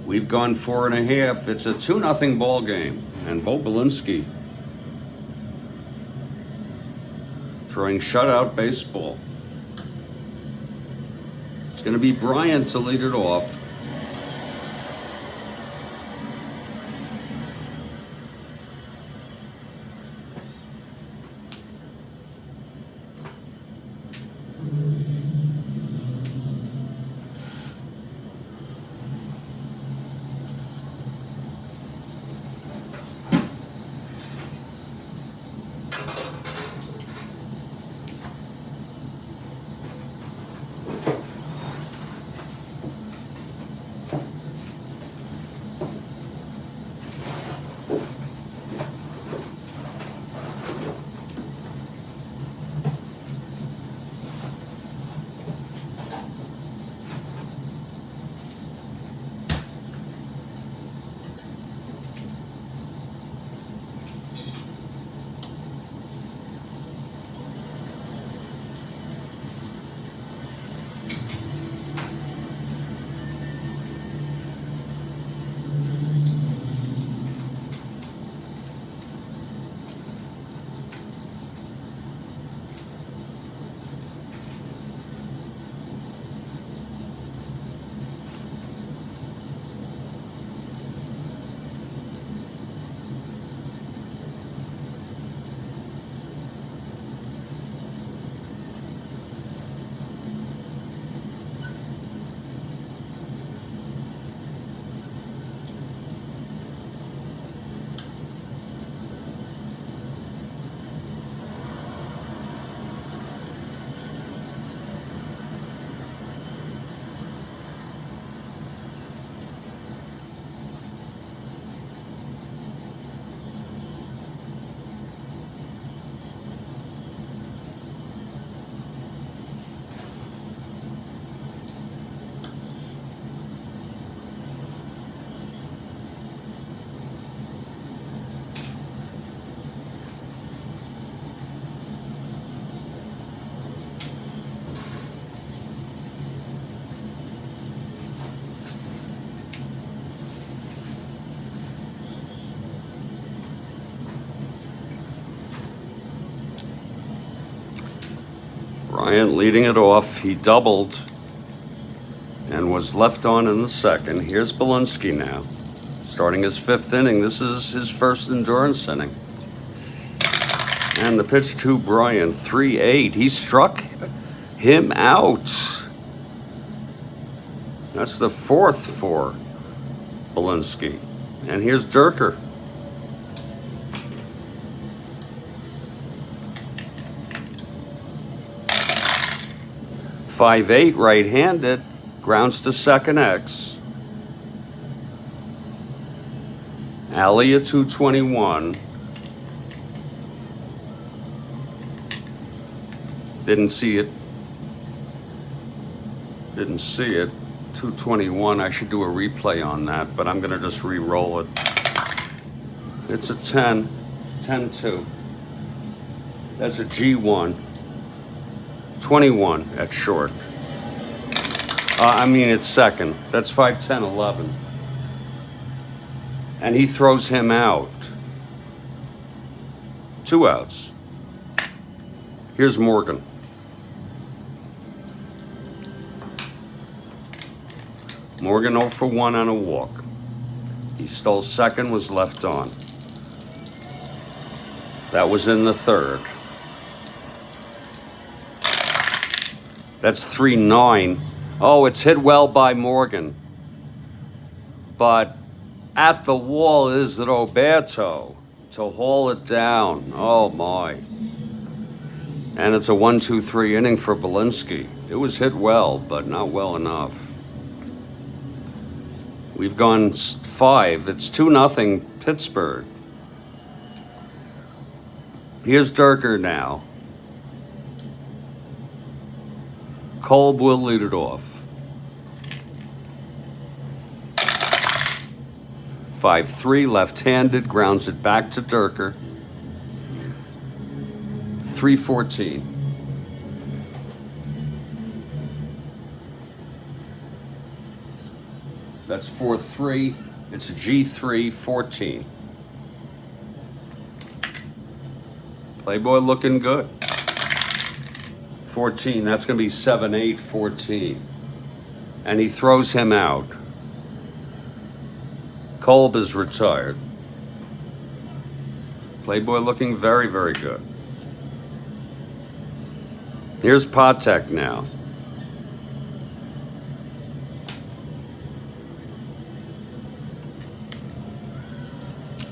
We've gone 4.5. It's a 2-0 ball game. And Bo Belinsky throwing shutout baseball. It's going to be Bryant to lead it off. Bryant leading it off. He doubled and was left on in the second. Here's Belinsky now, starting his 5th inning. This is his first endurance inning. And the pitch to Bryant, 3-8. He struck him out. That's the 4th for Belinsky. And here's Dierker. .58 right-handed, grounds to second X. Alley at 221. Didn't see it. 221. I should do a replay on that, but I'm going to just re-roll it. It's a 10. 10-2. That's a G1. 21 at short. It's second. That's 5-10-11. And he throws him out. 2 outs. Here's Morgan. Morgan 0 for 1 on a walk. He stole second, was left on. That was in the 3rd. That's 3-9. Oh, it's hit well by Morgan. But at the wall is Roberto to haul it down. Oh, my. And it's a 1-2-3 inning for Belinsky. It was hit well, but not well enough. We've gone 5. It's 2-0 Pittsburgh. Here's Dierker now. Kolb will lead it off. 5-3, left-handed, grounds it back to Dierker. 3-14. That's 4-3. It's a G3, 14. Playboy looking good. 14, that's going to be 7-8, 14. And he throws him out. Kolb is retired. Playboy looking very, very good. Here's Patek now.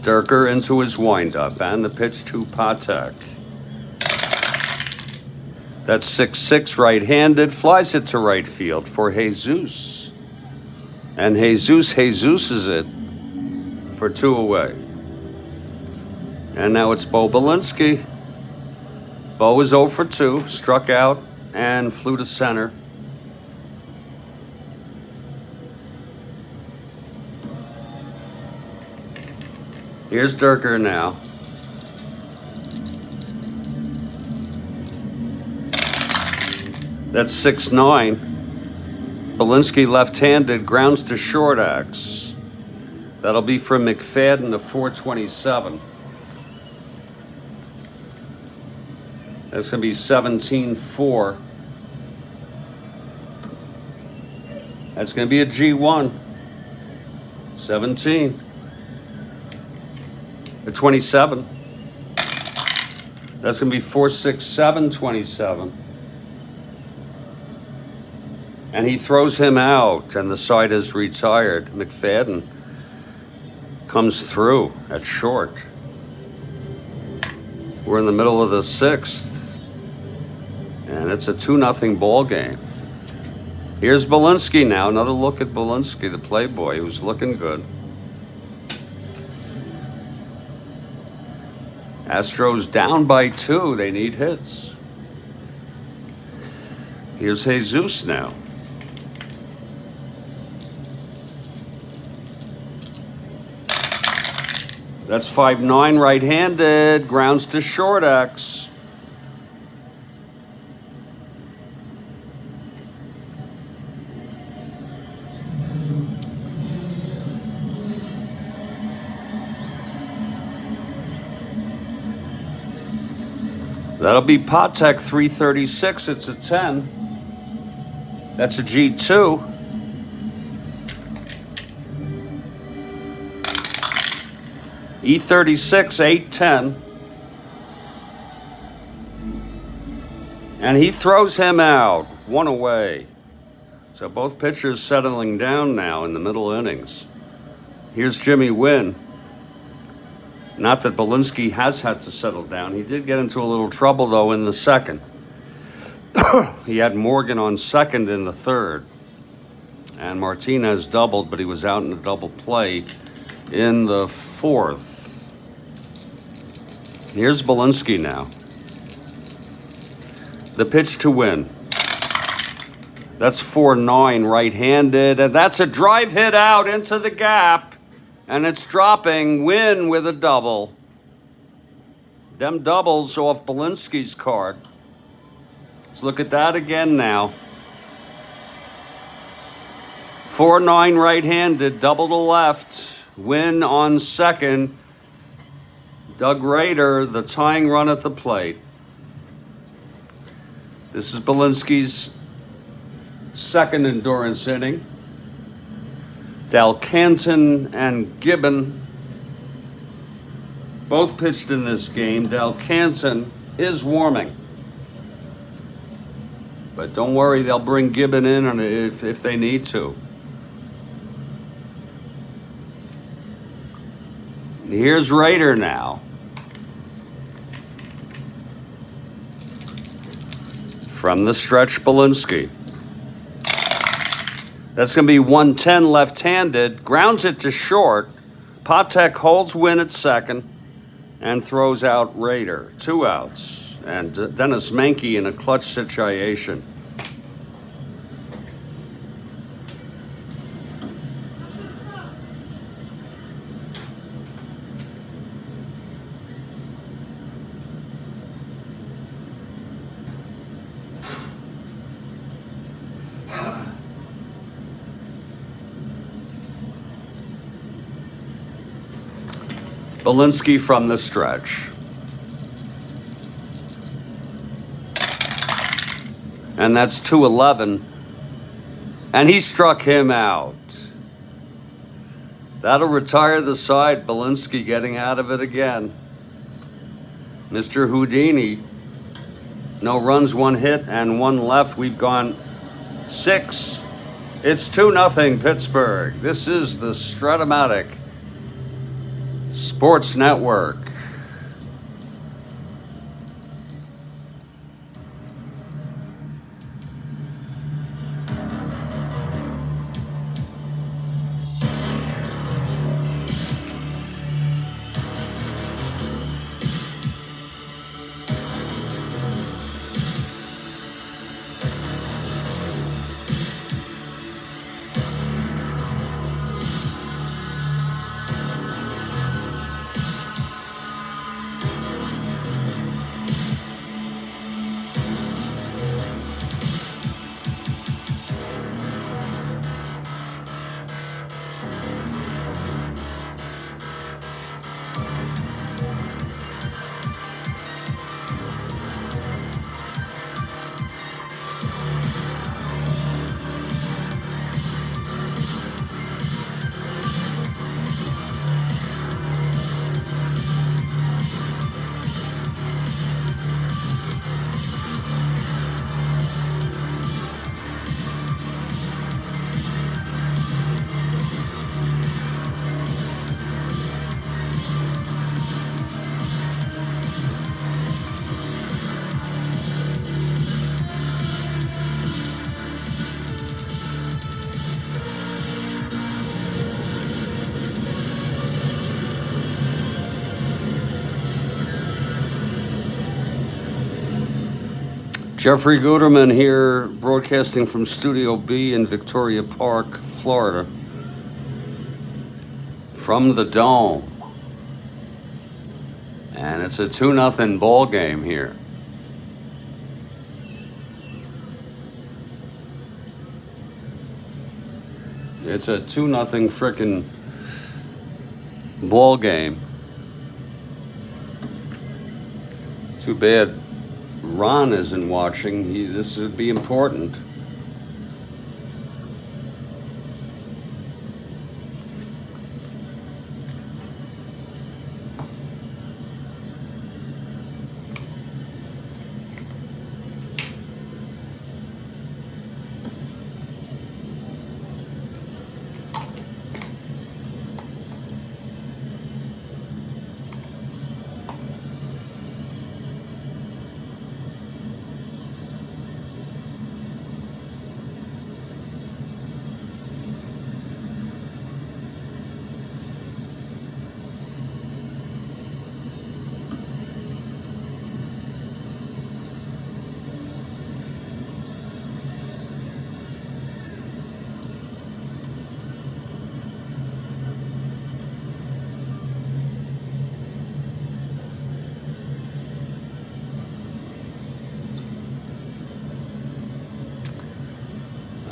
Dierker into his windup and the pitch to Patek. That's 6-6 right-handed, flies it to right field for Jesus. And Jesus is it for 2 away. And now it's Belinsky. Bo is 0 for 2, struck out and flew to center. Here's Dierker now. That's 6-9. Belinsky left-handed, grounds to short axe. That'll be from McFadden to 427. That's going to be 17-4. That's going to be a G1. 17. A 27. That's going to be 4-6-7, 27. And he throws him out, and the side is retired. McFadden comes through at short. We're in the middle of the 6th, and it's a 2-0 ball game. Here's Belinsky now. Another look at Belinsky, the Playboy, who's looking good. Astros down by 2. They need hits. Here's Jesus now. That's 5-9 right-handed, grounds to short axe. That'll be Patek 336. It's a 10. That's a G2. E36, 8-10. And he throws him out. 1 away. So both pitchers settling down now in the middle innings. Here's Jimmy Wynn. Not that Belinsky has had to settle down. He did get into a little trouble, though, in the 2nd. He had Morgan on 2nd in the 3rd. And Martinez doubled, but he was out in a double play in the 4th. Here's Belinsky now. The pitch to Wynn. That's 4-9 right-handed, and that's a drive hit out into the gap. And it's dropping. Wynn with a double. Them doubles off Belinsky's card. Let's look at that again now. 4-9 right-handed, double to left. Wynn on 2nd. Doug Rader, the tying run at the plate. This is Belinsky's 2nd endurance inning. Dalcanton and Gibbon both pitched in this game. Dalcanton is warming. But don't worry, they'll bring Gibbon in if they need to. Here's Rader now. From the stretch, Belinsky. That's going to be 110 left-handed. Grounds it to short. Patek holds Wynn at 2nd and throws out Rader. 2 outs. And Dennis Menke in a clutch situation. Belinsky from the stretch. And that's 211. And he struck him out. That'll retire the side. Belinsky getting out of it again. Mr. Houdini. No runs, 1 hit, and 1 left. We've gone 6. It's 2-0 Pittsburgh. This is the Strat-O-Matic Sports Network. Jeffrey Guterman here, broadcasting from Studio B in Victoria Park, Florida, from the Dome. And it's a 2-0 ball game here. It's a 2-0 frickin' ball game. Too bad Ron isn't watching. This would be important.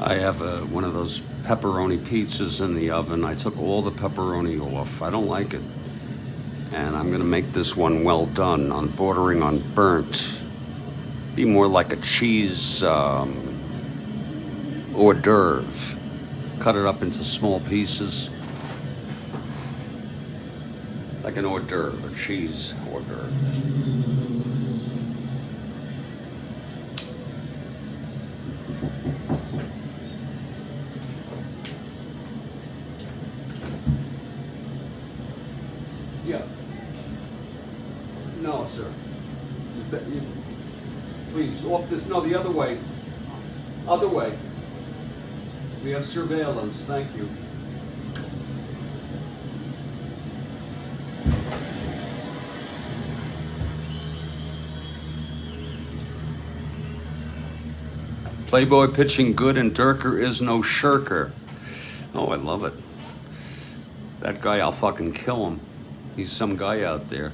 I have one of those pepperoni pizzas in the oven. I took all the pepperoni off. I don't like it. And I'm gonna make this one well done, on bordering on burnt. Be more like a cheese hors d'oeuvre. Cut it up into small pieces. Like an hors d'oeuvre, a cheese hors d'oeuvre. Yeah. No, sir. Please, off this. No, the other way. Other way. We have surveillance. Thank you. Playboy pitching good and Dierker is no shirker. Oh, I love it. That guy, I'll fucking kill him. He's some guy out there.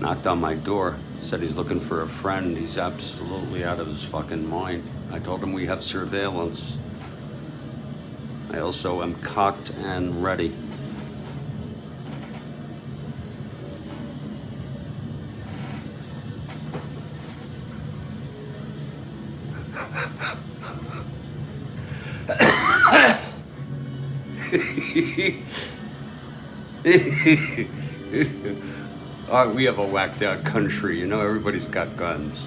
Knocked on my door. Said he's looking for a friend. He's absolutely out of his fucking mind. I told him we have surveillance. I also am cocked and ready. We have a whacked out country, you know, everybody's got guns.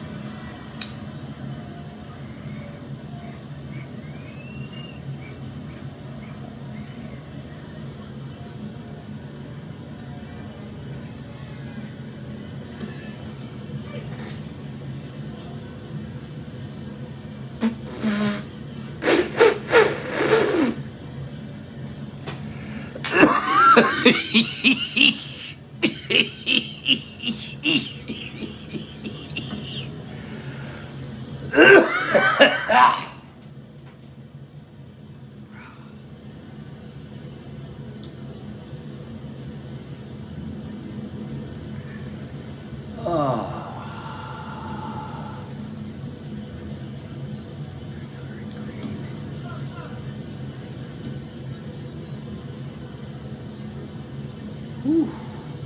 Whew.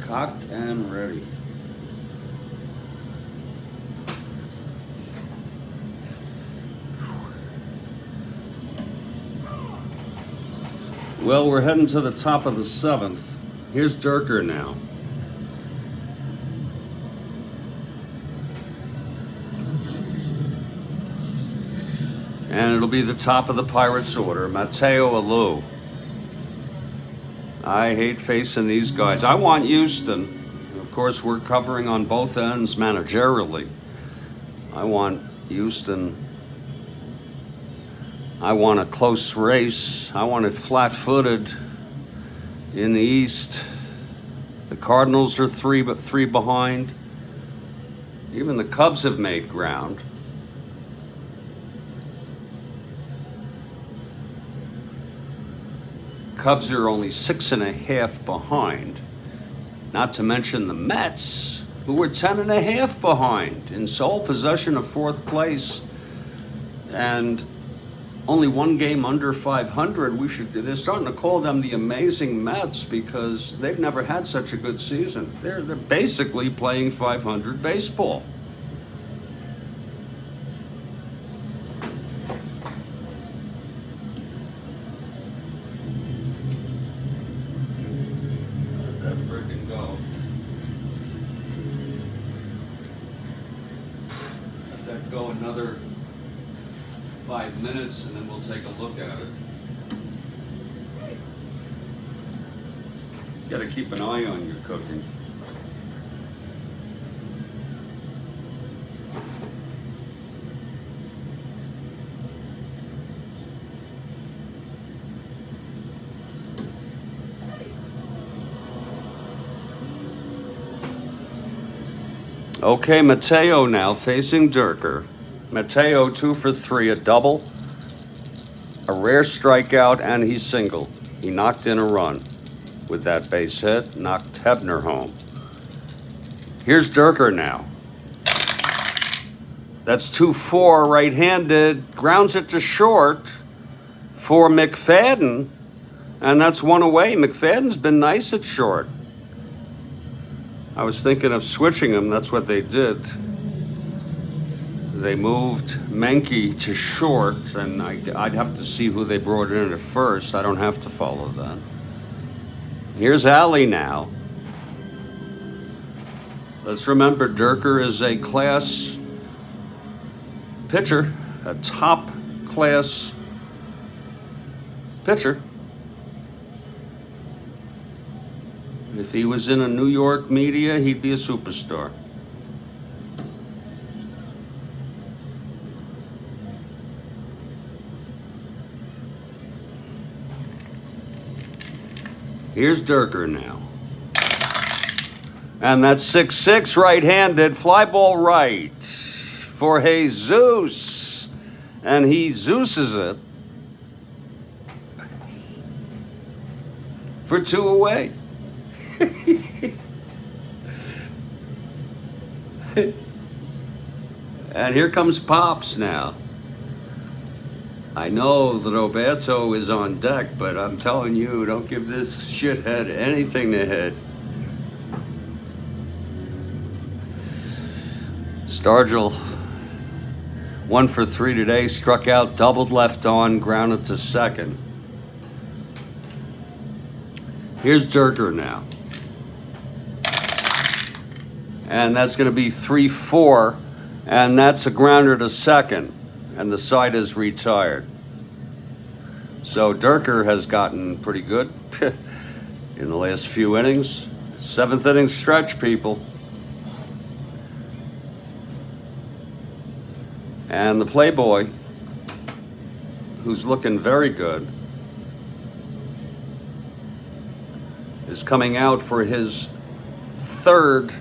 Cocked and ready. Well, we're heading to the top of the 7th. Here's Dierker now. And it'll be the top of the Pirates order. Mateo Alou. I hate facing these guys. I want Houston. Of course, we're covering on both ends managerially. I want Houston. I want a close race. I want it flat-footed in the East. The Cardinals are three behind. Even the Cubs have made ground. Cubs are only 6.5 behind. Not to mention the Mets, who were 10.5 behind in sole possession of 4th place and only one game under 500. They're starting to call them the amazing Mets because they've never had such a good season. They're basically playing 500 baseball. Go another 5 minutes and then we'll take a look at it. You got to keep an eye on your cooking. Okay, Mateo now facing Dierker. Mateo 2 for 3, a double, a rare strikeout, and he's single. He knocked in a run with that base hit, knocked Hebner home. Here's Dierker now. That's 2-4 right-handed, grounds it to short for McFadden, and that's one away. McFadden's been nice at short. I was thinking of switching him. That's what they did. They moved Menke to short, and I'd have to see who they brought in at first. I don't have to follow that. Here's Ali now. Let's remember Dierker is a class pitcher, a top class pitcher. If he was in a New York media, he'd be a superstar. Here's Dierker now. And that's 6-6 right-handed, fly ball right for Jesus. And he Zeus's it for 2 away. And here comes Pops now. I know that Roberto is on deck, but I'm telling you, don't give this shithead anything to hit. Stargell, 1 for 3 today, struck out, doubled left on, grounded to second. Here's Dierker now. And that's going to be 3-4, and that's a grounder to second, and the side is retired. So Dierker has gotten pretty good in the last few innings. 7th inning stretch, people. And the Playboy, who's looking very good, is coming out for his 3rd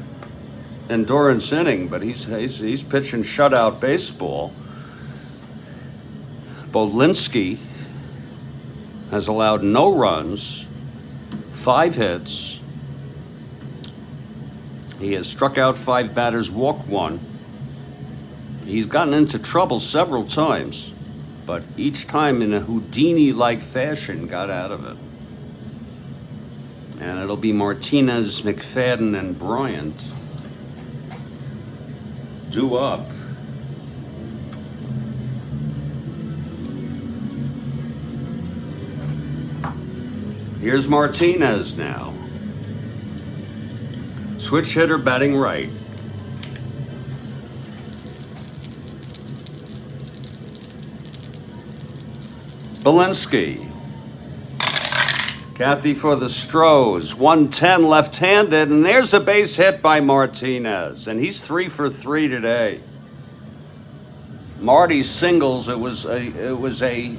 endurance inning, but he's pitching shutout baseball. Belinsky has allowed no runs, 5 hits. He has struck out 5 batters, walked 1. He's gotten into trouble several times, but each time in a Houdini-like fashion got out of it. And it'll be Martinez, McFadden, and Bryant due up. Here's Martinez now. Switch hitter batting right. Belinsky. Kathy for the Stros. 110 left-handed, and there's a base hit by Martinez, and he's 3 for 3 today. Marty's singles. It was a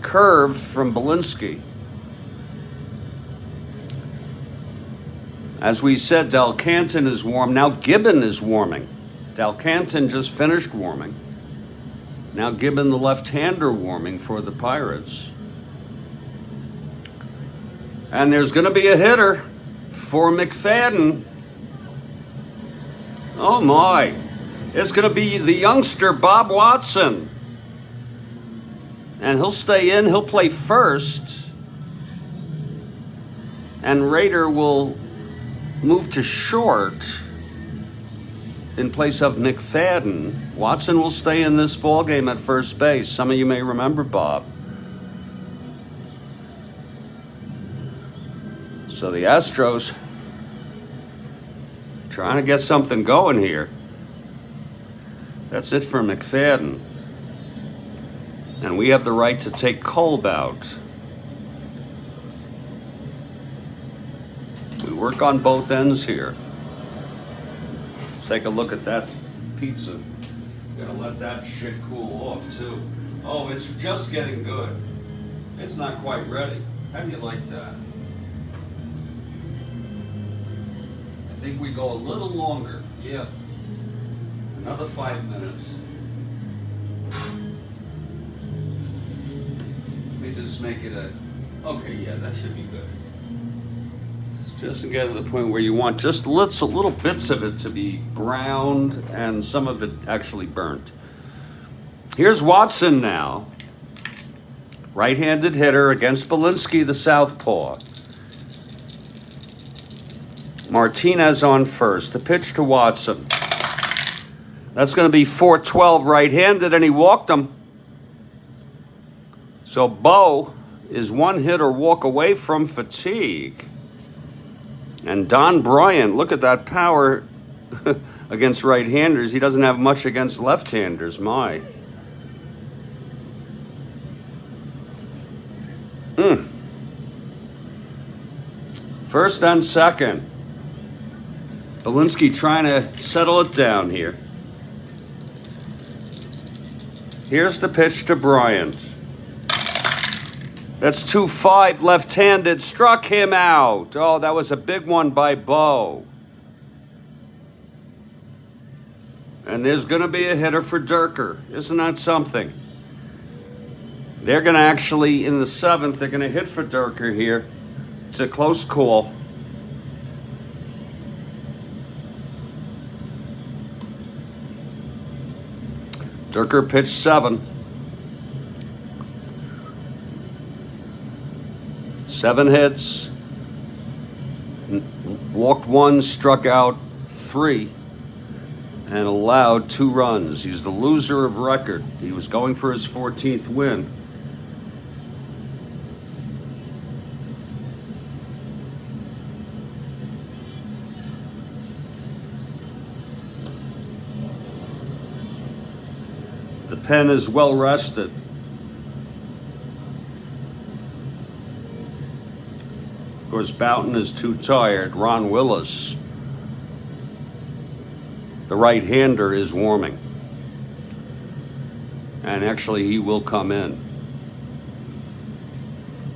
curve from Belinsky. As we said, Delcanton is warm. Now Gibbon is warming. Delcanton just finished warming. Now Gibbon, the left-hander, warming for the Pirates. And there's going to be a hitter for McFadden. Oh my. It's going to be the youngster Bob Watson. And he'll stay in. He'll play first. And Rader will move to short in place of McFadden. Watson will stay in this ball game at first base. Some of you may remember Bob. So the Astros trying to get something going here. That's it for McFadden. And we have the right to take Kolb out. We work on both ends here. Let's take a look at that pizza. Gonna let that shit cool off too. Oh, it's just getting good. It's not quite ready. How do you like that? I think we go a little longer. Yeah. Another 5 minutes. Let me just make it a... Okay, yeah, that should be good. Just to get to the point where you want just little bits of it to be browned and some of it actually burnt. Here's Watson now. Right-handed hitter against Belinsky, the southpaw. Martinez on first. The pitch to Watson. That's going to be 4-12 right-handed, and he walked him. So Bo is 1 hit or walk away from fatigue. And Don Bryant, look at that power against right-handers. He doesn't have much against left-handers, my. First and second. Belinsky trying to settle it down here. Here's the pitch to Bryant. That's 2-5 left-handed, struck him out. Oh, that was a big one by Bo. And there's going to be a hitter for Dierker. Isn't that something? They're going to actually, in the 7th, they're going to hit for Dierker here. It's a close call. Dierker pitched 7. 7 hits, walked 1, struck out 3, and allowed 2 runs. He's the loser of record. He was going for his 14th win. pen is well rested. Of course, Boughton is too tired. Ron Willis, the right-hander, is warming. And actually, he will come in,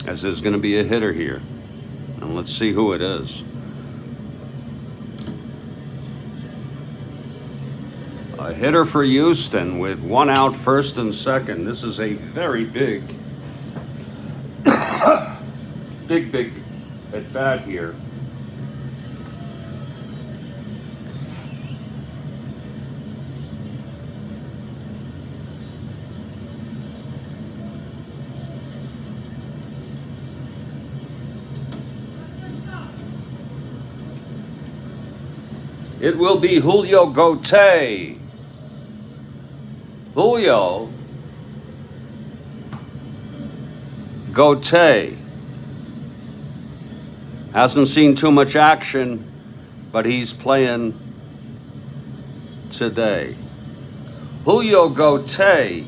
as there's going to be a hitter here. And let's see who it is. A hitter for Houston with one out, first and second. This is a very big, big at bat here. It will be Julio Gauthier. Julio Gauthier hasn't seen too much action, but he's playing today. Julio Gauthier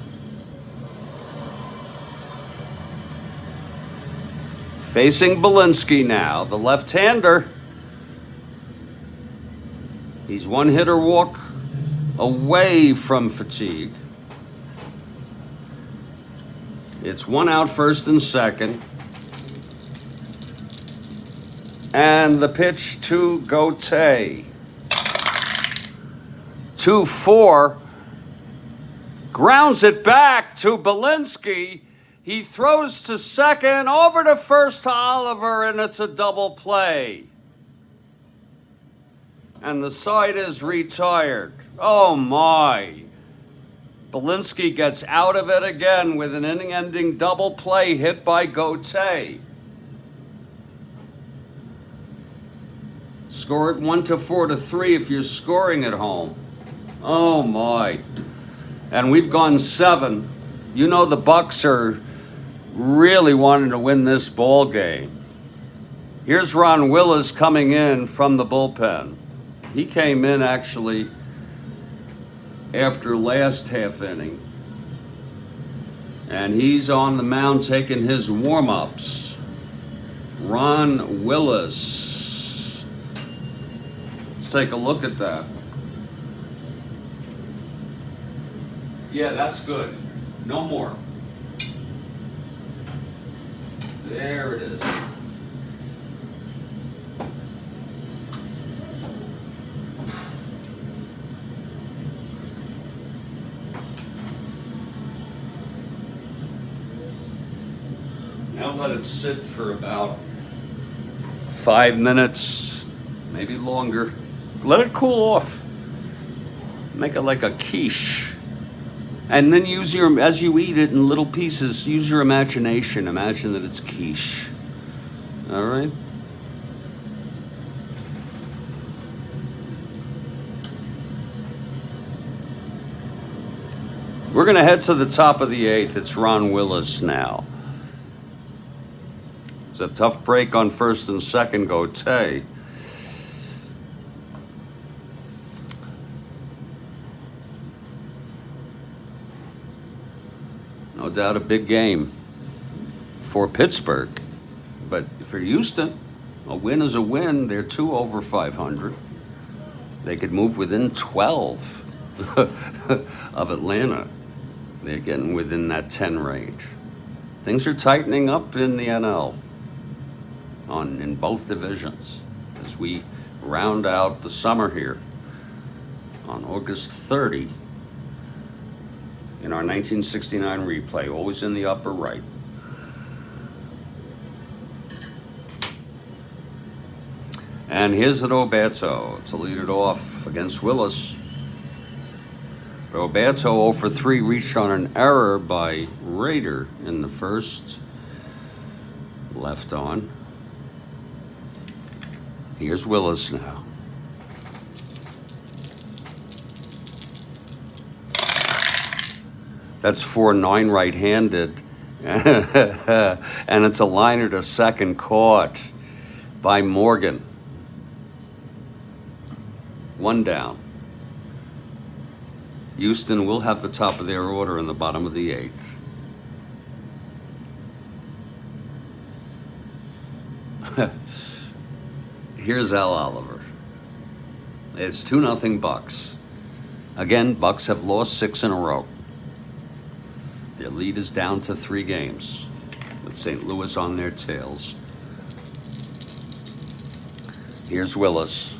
facing Belinsky now, the left-hander. He's one hitter walk away from fatigue. It's one out, first and second. And the pitch to Gauthier. 2-4. Grounds it back to Belinsky. He throws to second, over to first to Oliver, and it's a double play. And the side is retired. Oh my. Belinsky gets out of it again with an inning-ending double play hit by Gauthier. Score it 1-4 to 3 if you're scoring at home. Oh my. And we've gone 7. You know the Bucks are really wanting to win this ball game. Here's Ron Willis coming in from the bullpen. He came in actually after last half inning. And he's on the mound taking his warm-ups. Ron Willis. Let's take a look at that. Yeah, that's good. No more. There it is. Now let it sit for about 5 minutes, maybe longer. Let it cool off. Make it like a quiche. And then use your, as you eat it in little pieces, use your imagination. Imagine that it's quiche. All right? We're going to head to the top of the 8th. It's Ron Willis now. It's a tough break on first and second, Gauthier. No doubt a big game for Pittsburgh. But for Houston, a win is a win. They're 2 over 500. They could move within 12 of Atlanta. They're getting within that 10 range. Things are tightening up in the NL in both divisions as we round out the summer here on August 30 in our 1969 replay, always in the upper right. And here's Roberto to lead it off against Willis. Roberto 0 for 3 reached on an error by Rader in the first. Left on. Here's Willis now. That's 4-9 right-handed. And it's a liner to second, caught by Morgan. 1 down. Houston will have the top of their order in the bottom of the 8th. Here's Al Oliver. It's 2-0 Bucks. Again, Bucks have lost 6 in a row. Their lead is down to 3 games, with St. Louis on their tails. Here's Willis.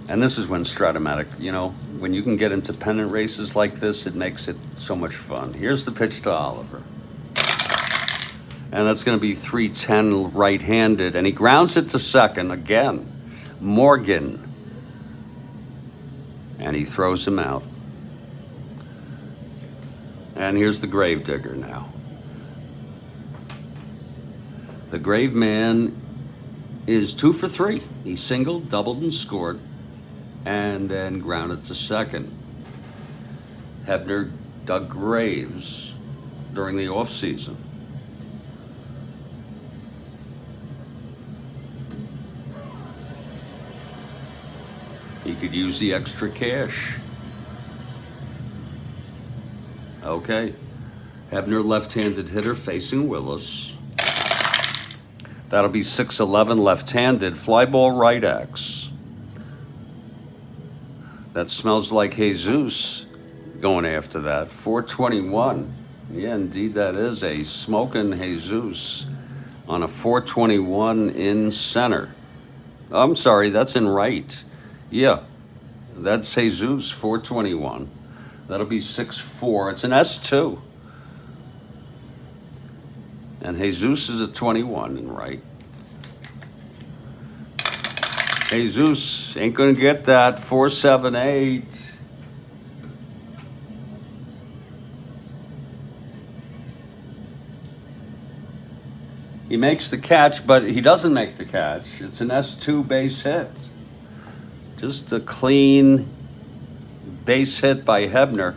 And this is when Strat-O-Matic, you know, when you can get into pennant races like this, it makes it so much fun. Here's the pitch to Oliver. And that's going to be 3-10 right-handed. And he grounds it to second again. Morgan. And he throws him out. And here's the Gravedigger now. The Grave Man is 2 for 3. He singled, doubled, and scored. And then grounded to second. Hebner dug graves during the offseason. He could use the extra cash. Okay. Hebner, left-handed hitter, facing Willis. That'll be 6-11 left-handed. Fly ball right X. That smells like Jesus going after that. 421. Yeah, indeed, that is a smoking Jesus on a 421 in center. I'm sorry, that's in right. Yeah, that's Jesus, 421. That'll be 6-4. It's an S2. And Jesus is a 21 in right. Jesus ain't going to get that. 4-7-8. He makes the catch, but he doesn't make the catch. It's an S2 base hit. Just a clean base hit by Hebner.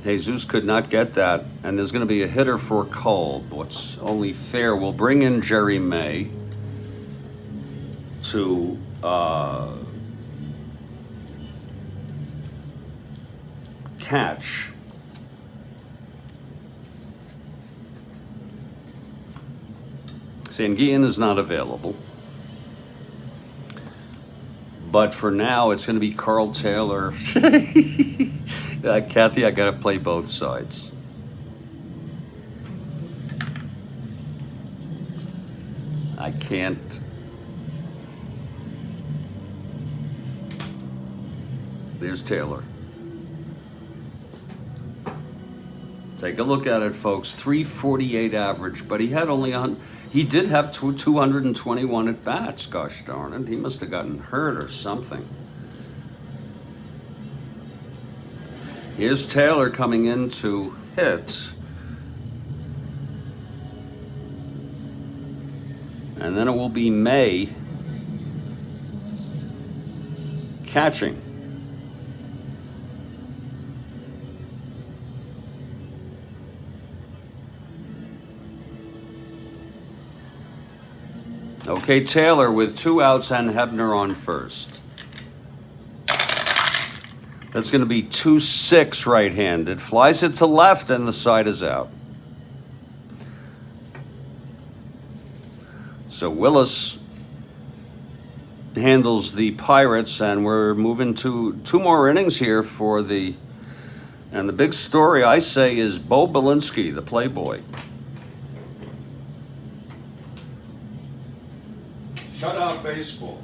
Jesus could not get that. And there's going to be a hitter for Karl. What's only fair, we'll bring in Jerry May to catch. Sanguian is not available. But for now, it's going to be Karl Taylor. Kathy, I got to play both sides. I can't. There's Taylor. Take a look at it, folks. 348 average, but he had only he did have 221 at bats. Gosh darn it, he must have gotten hurt or something. Here's Taylor coming in to hit. And then it will be May catching. Okay, Taylor with 2 outs and Hebner on first. That's going to be 2-6 right-handed. Flies it to left and the side is out. So Willis handles the Pirates, and we're moving to 2 more innings here for the... And the big story, I say, is Bo Belinsky, the Playboy. Shut out baseball.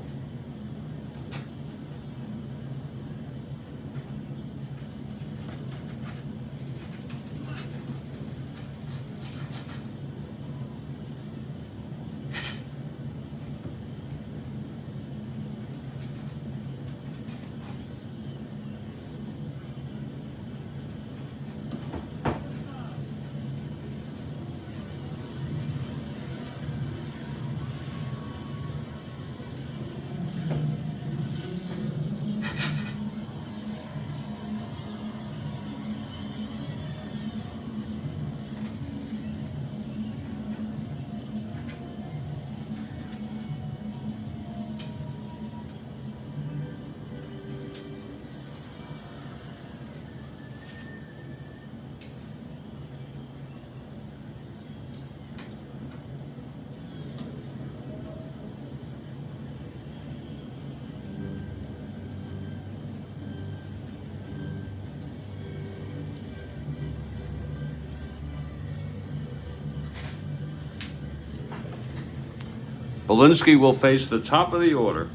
Belinsky will face the top of the order.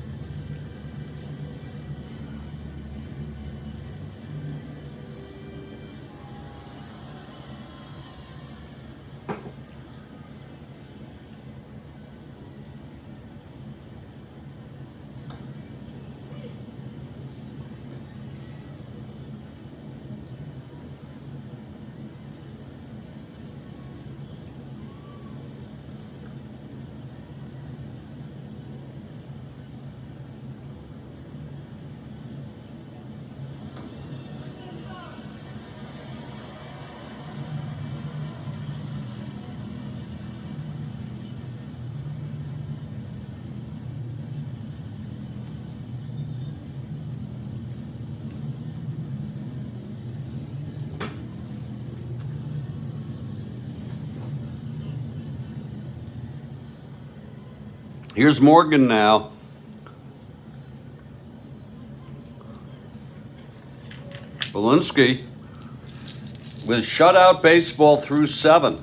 Here's Morgan now. Belinsky with shutout baseball through 7.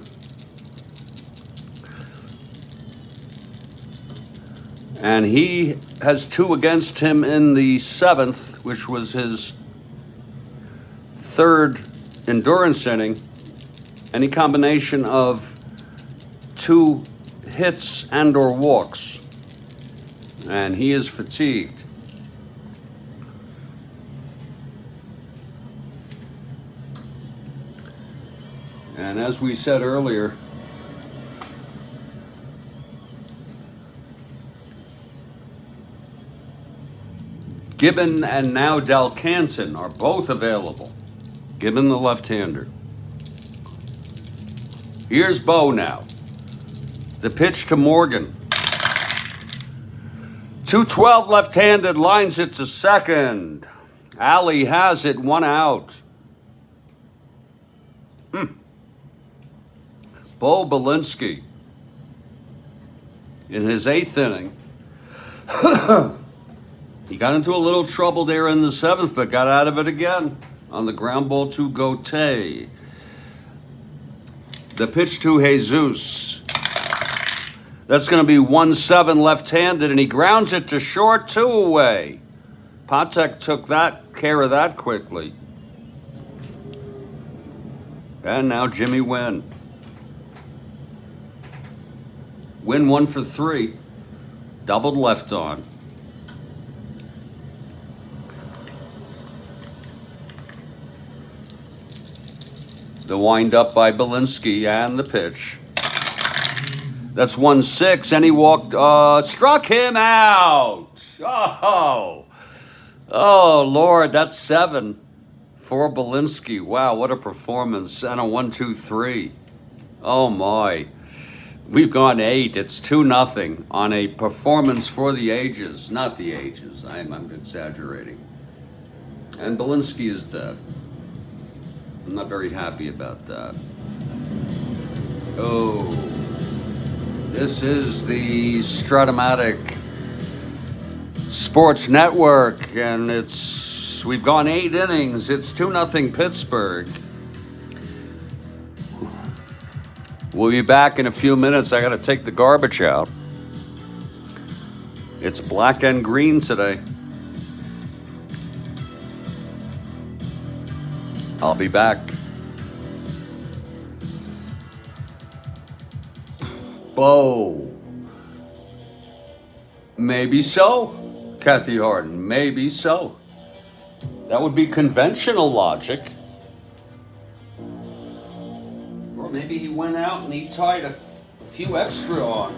And he has 2 against him in the 7th, which was his 3rd endurance inning. Any combination of 2 hits and or walks. And he is fatigued. And as we said earlier, Gibbon and now Delcanton are both available. Gibbon, the left-hander. Here's Bo now. The pitch to Morgan. 2-12 left-handed, lines it to second. Alley has it, 1 out. Bo Belinsky in his 8th inning. He got into a little trouble there in the 7th, but got out of it again on the ground ball to Gote. The pitch to Jesus. That's going to be 1-7 left-handed, and he grounds it to short, 2 away. Patek took care of that quickly. And now Jimmy Wynn. Wynn 1 for 3. Doubled left on. The wind-up by Belinsky and the pitch. That's 1-6, and he walked, struck him out. Oh, Lord, that's 7 for Belinsky. Wow, what a performance, and a 1-2-3. Oh, my. We've gone 8. It's 2-0 on a performance for the ages. Not the ages, I'm exaggerating. And Belinsky is dead. I'm not very happy about that. Oh. This is the Strat-O-Matic Sports Network, and we've gone 8 innings. It's 2-0 Pittsburgh. We'll be back in a few minutes. I got to take the garbage out. It's black and green today. I'll be back. Bo. Maybe so, Kathy Harden. Maybe so. That would be conventional logic. Or maybe he went out and he tied a few extra on.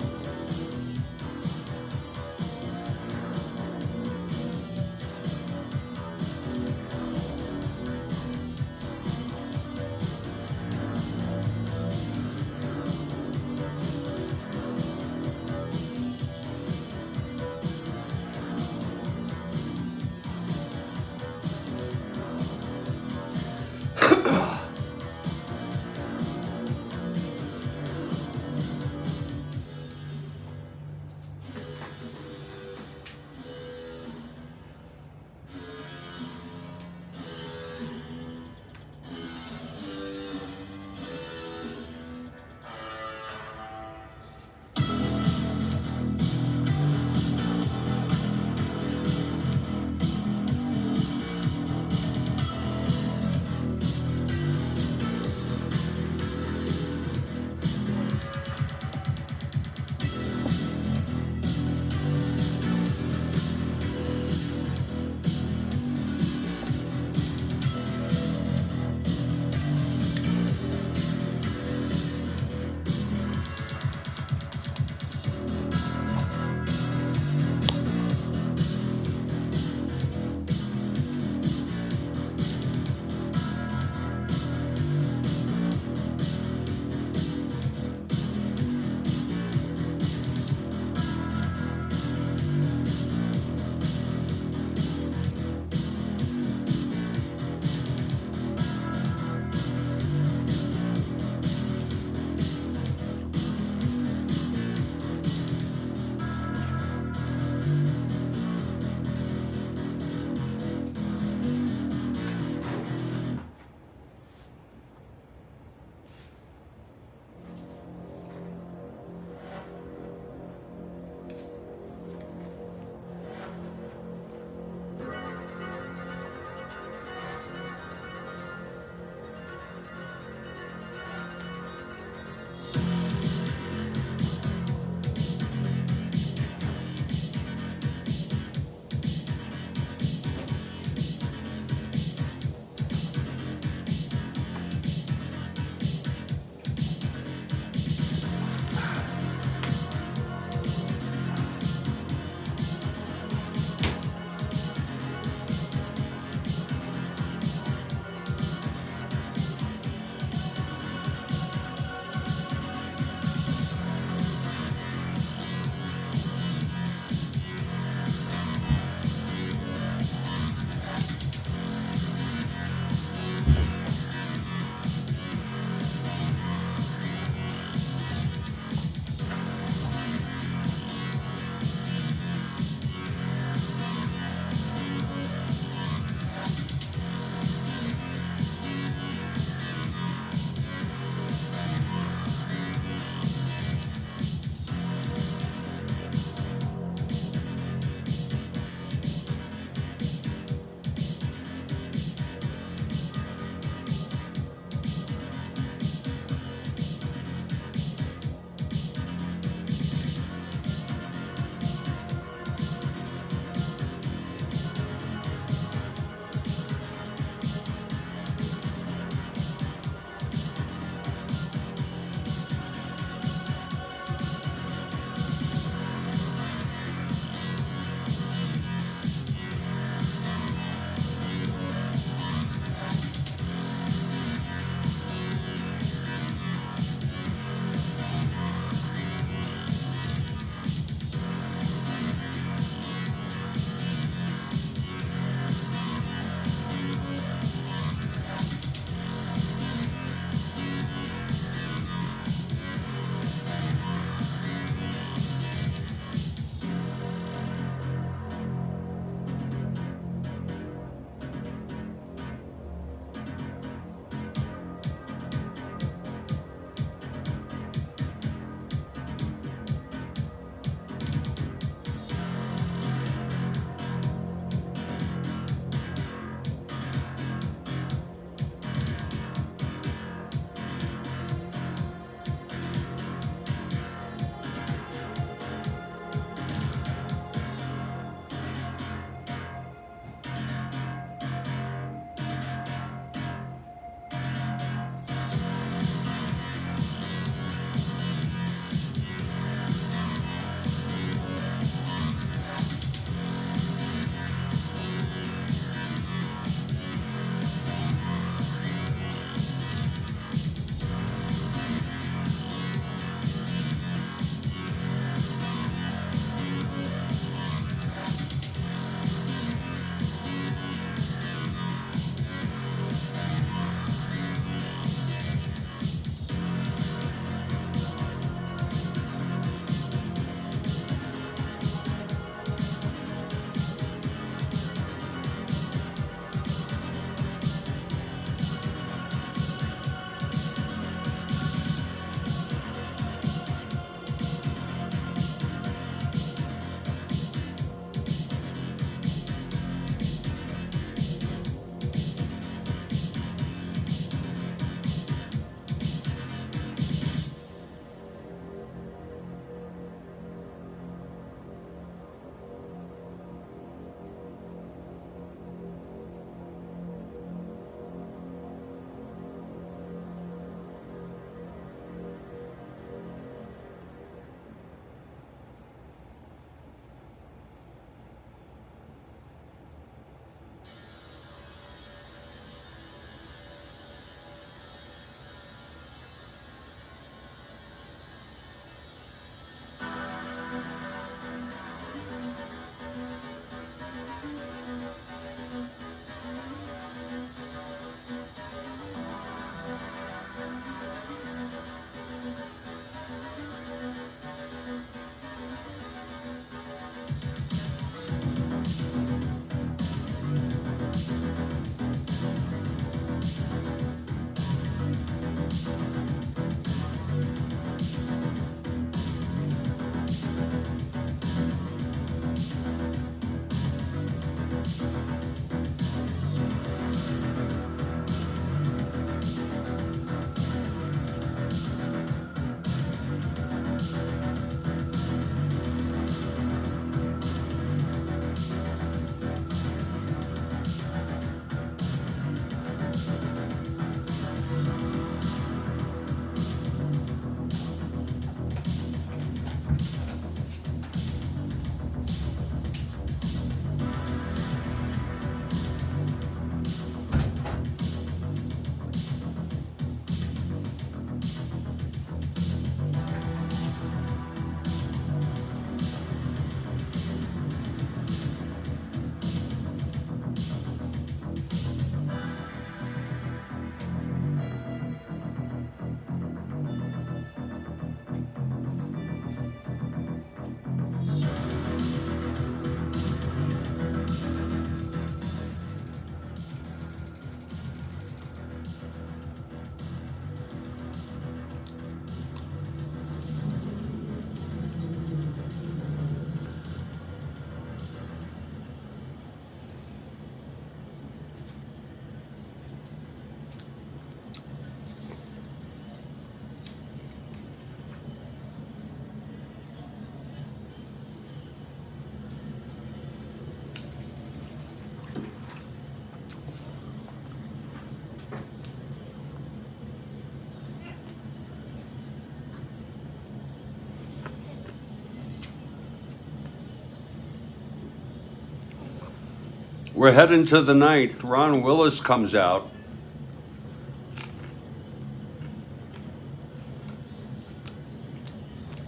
We're heading to the ninth. Ron Willis comes out.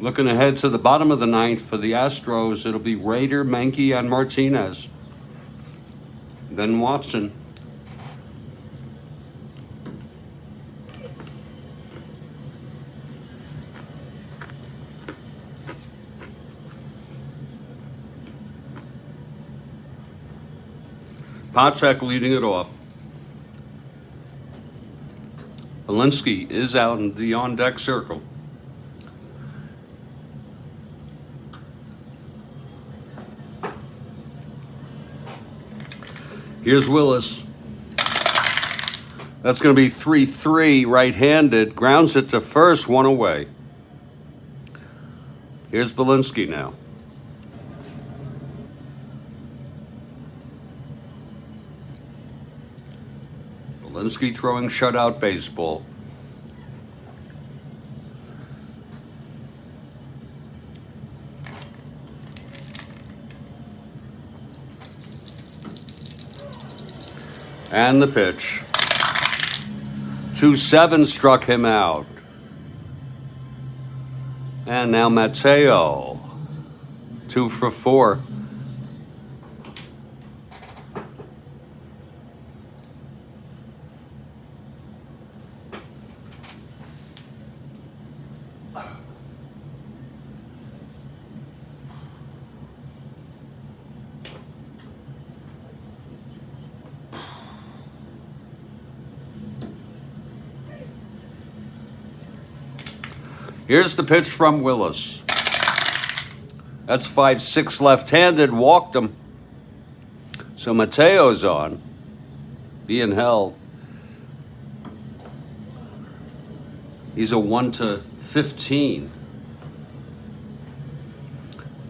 Looking ahead to the bottom of the ninth for the Astros, it'll be Rader, Menke, and Martinez. Then Watson. Patek leading it off. Belinsky is out in the on-deck circle. Here's Willis. That's going to be 3-3 right-handed. Grounds it to first, one away. Here's Belinsky now. Belinsky throwing shutout baseball. And the pitch. 2-7 struck him out. And now Mateo. 2 for 4. Here's the pitch from Willis. That's 5-6 left-handed, walked him. So Mateo's on, being held. He's a 1-15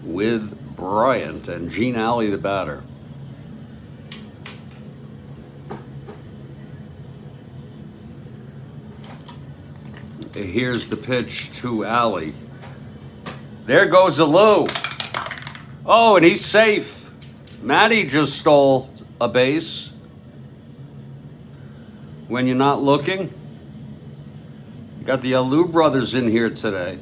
with Bryant and Gene Alley, the batter. Here's the pitch to Alley. There goes a low. Oh, and he's safe. Matty just stole a base. When you're not looking. You got the Alou brothers in here today.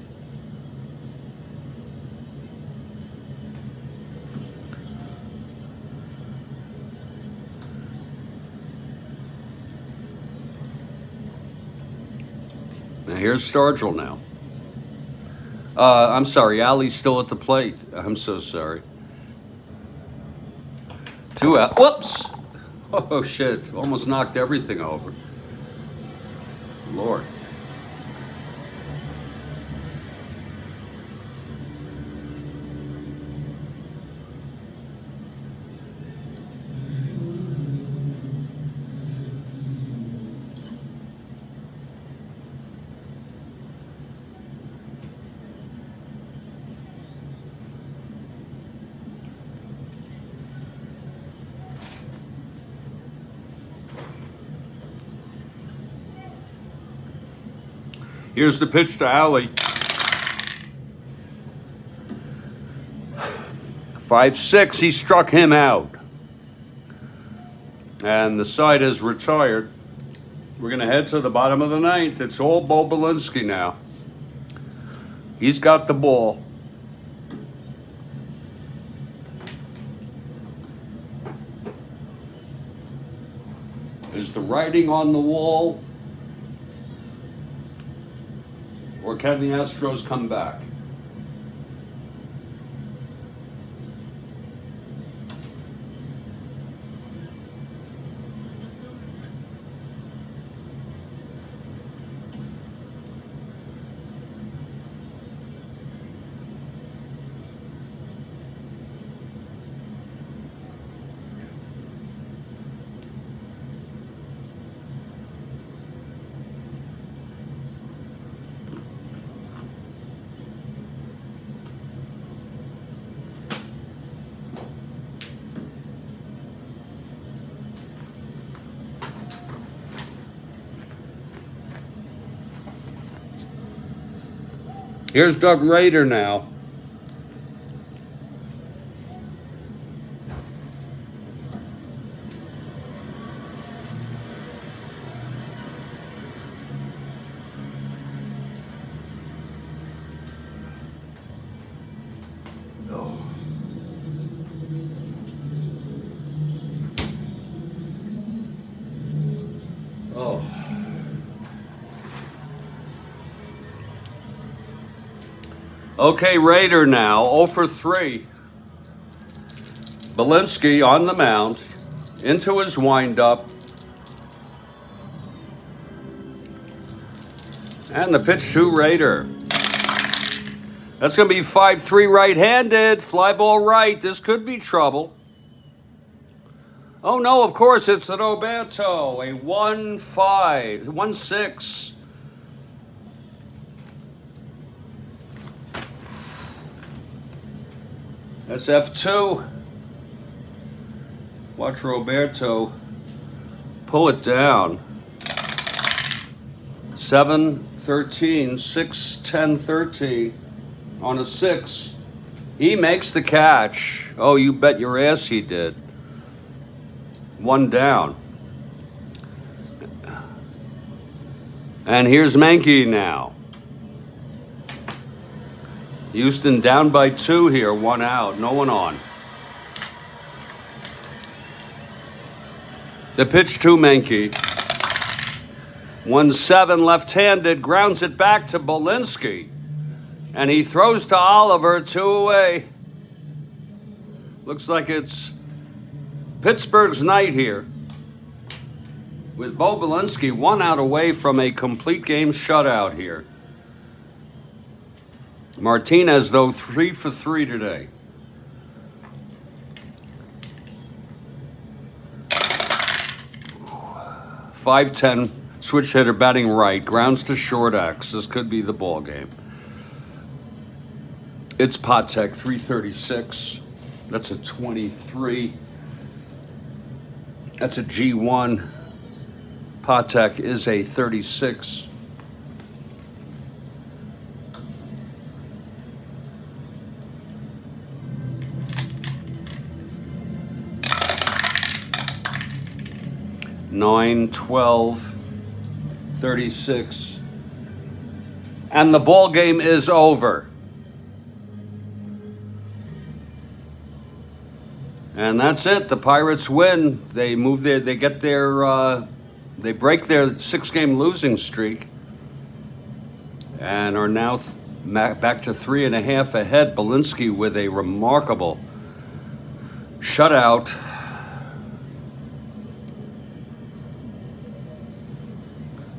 Now here's Stargell now. I'm sorry, Alley's still at the plate. I'm so sorry. 2 out. Whoops! Oh shit! Almost knocked everything over. Lord. Here's the pitch to Alley. 5-6, he struck him out. And the side is retired. We're going to head to the bottom of the ninth. It's all Bo Belinsky now. He's got the ball. Is the writing on the wall? Or can the Astros come back? Here's Doug Rader now. Okay, Raider now, 0 for 3. Belinsky on the mound, into his windup. And the pitch to Raider. That's going to be 5-3 right-handed. Fly ball right. This could be trouble. Oh, no, of course, it's an Roberto. A 1-5, 1-6. That's F2. Watch Roberto pull it down. 7-13, 6-10-13 on a 6. He makes the catch. Oh, you bet your ass he did. 1 down. And here's Mankey now. Houston down by 2 here, 1 out, no one on. The pitch to Mankey. 1-7 left-handed, grounds it back to Belinsky. And he throws to Oliver, 2 away. Looks like it's Pittsburgh's night here. With Bo Belinsky 1 out away from a complete game shutout here. Martinez, though, 3 for 3 today. .510, switch hitter batting right, grounds to short X. This could be the ball game. It's Patek, 336. That's a 23. That's a G1. Patek is a 36. Nine, 12, 36. And the ball game is over. And that's it. The Pirates win. They move their, they get their, they break their 6-game losing streak and are now back to 3.5 ahead. Belinsky with a remarkable shutout.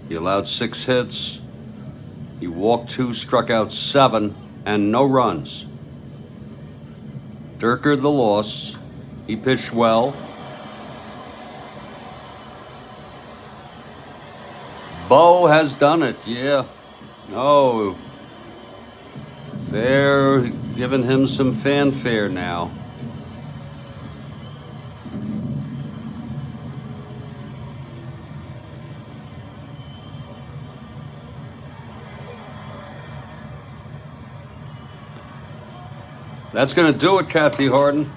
He allowed 6 hits. He walked 2, struck out 7, and no runs. Dierker the loss. He pitched well. Bo has done it, yeah. Oh, they're giving him some fanfare now. That's going to do it, Kathy Harden.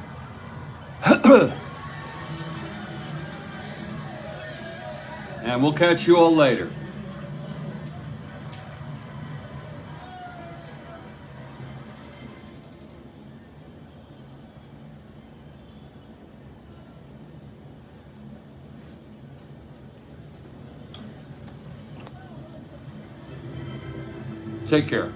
And we'll catch you all later. Take care.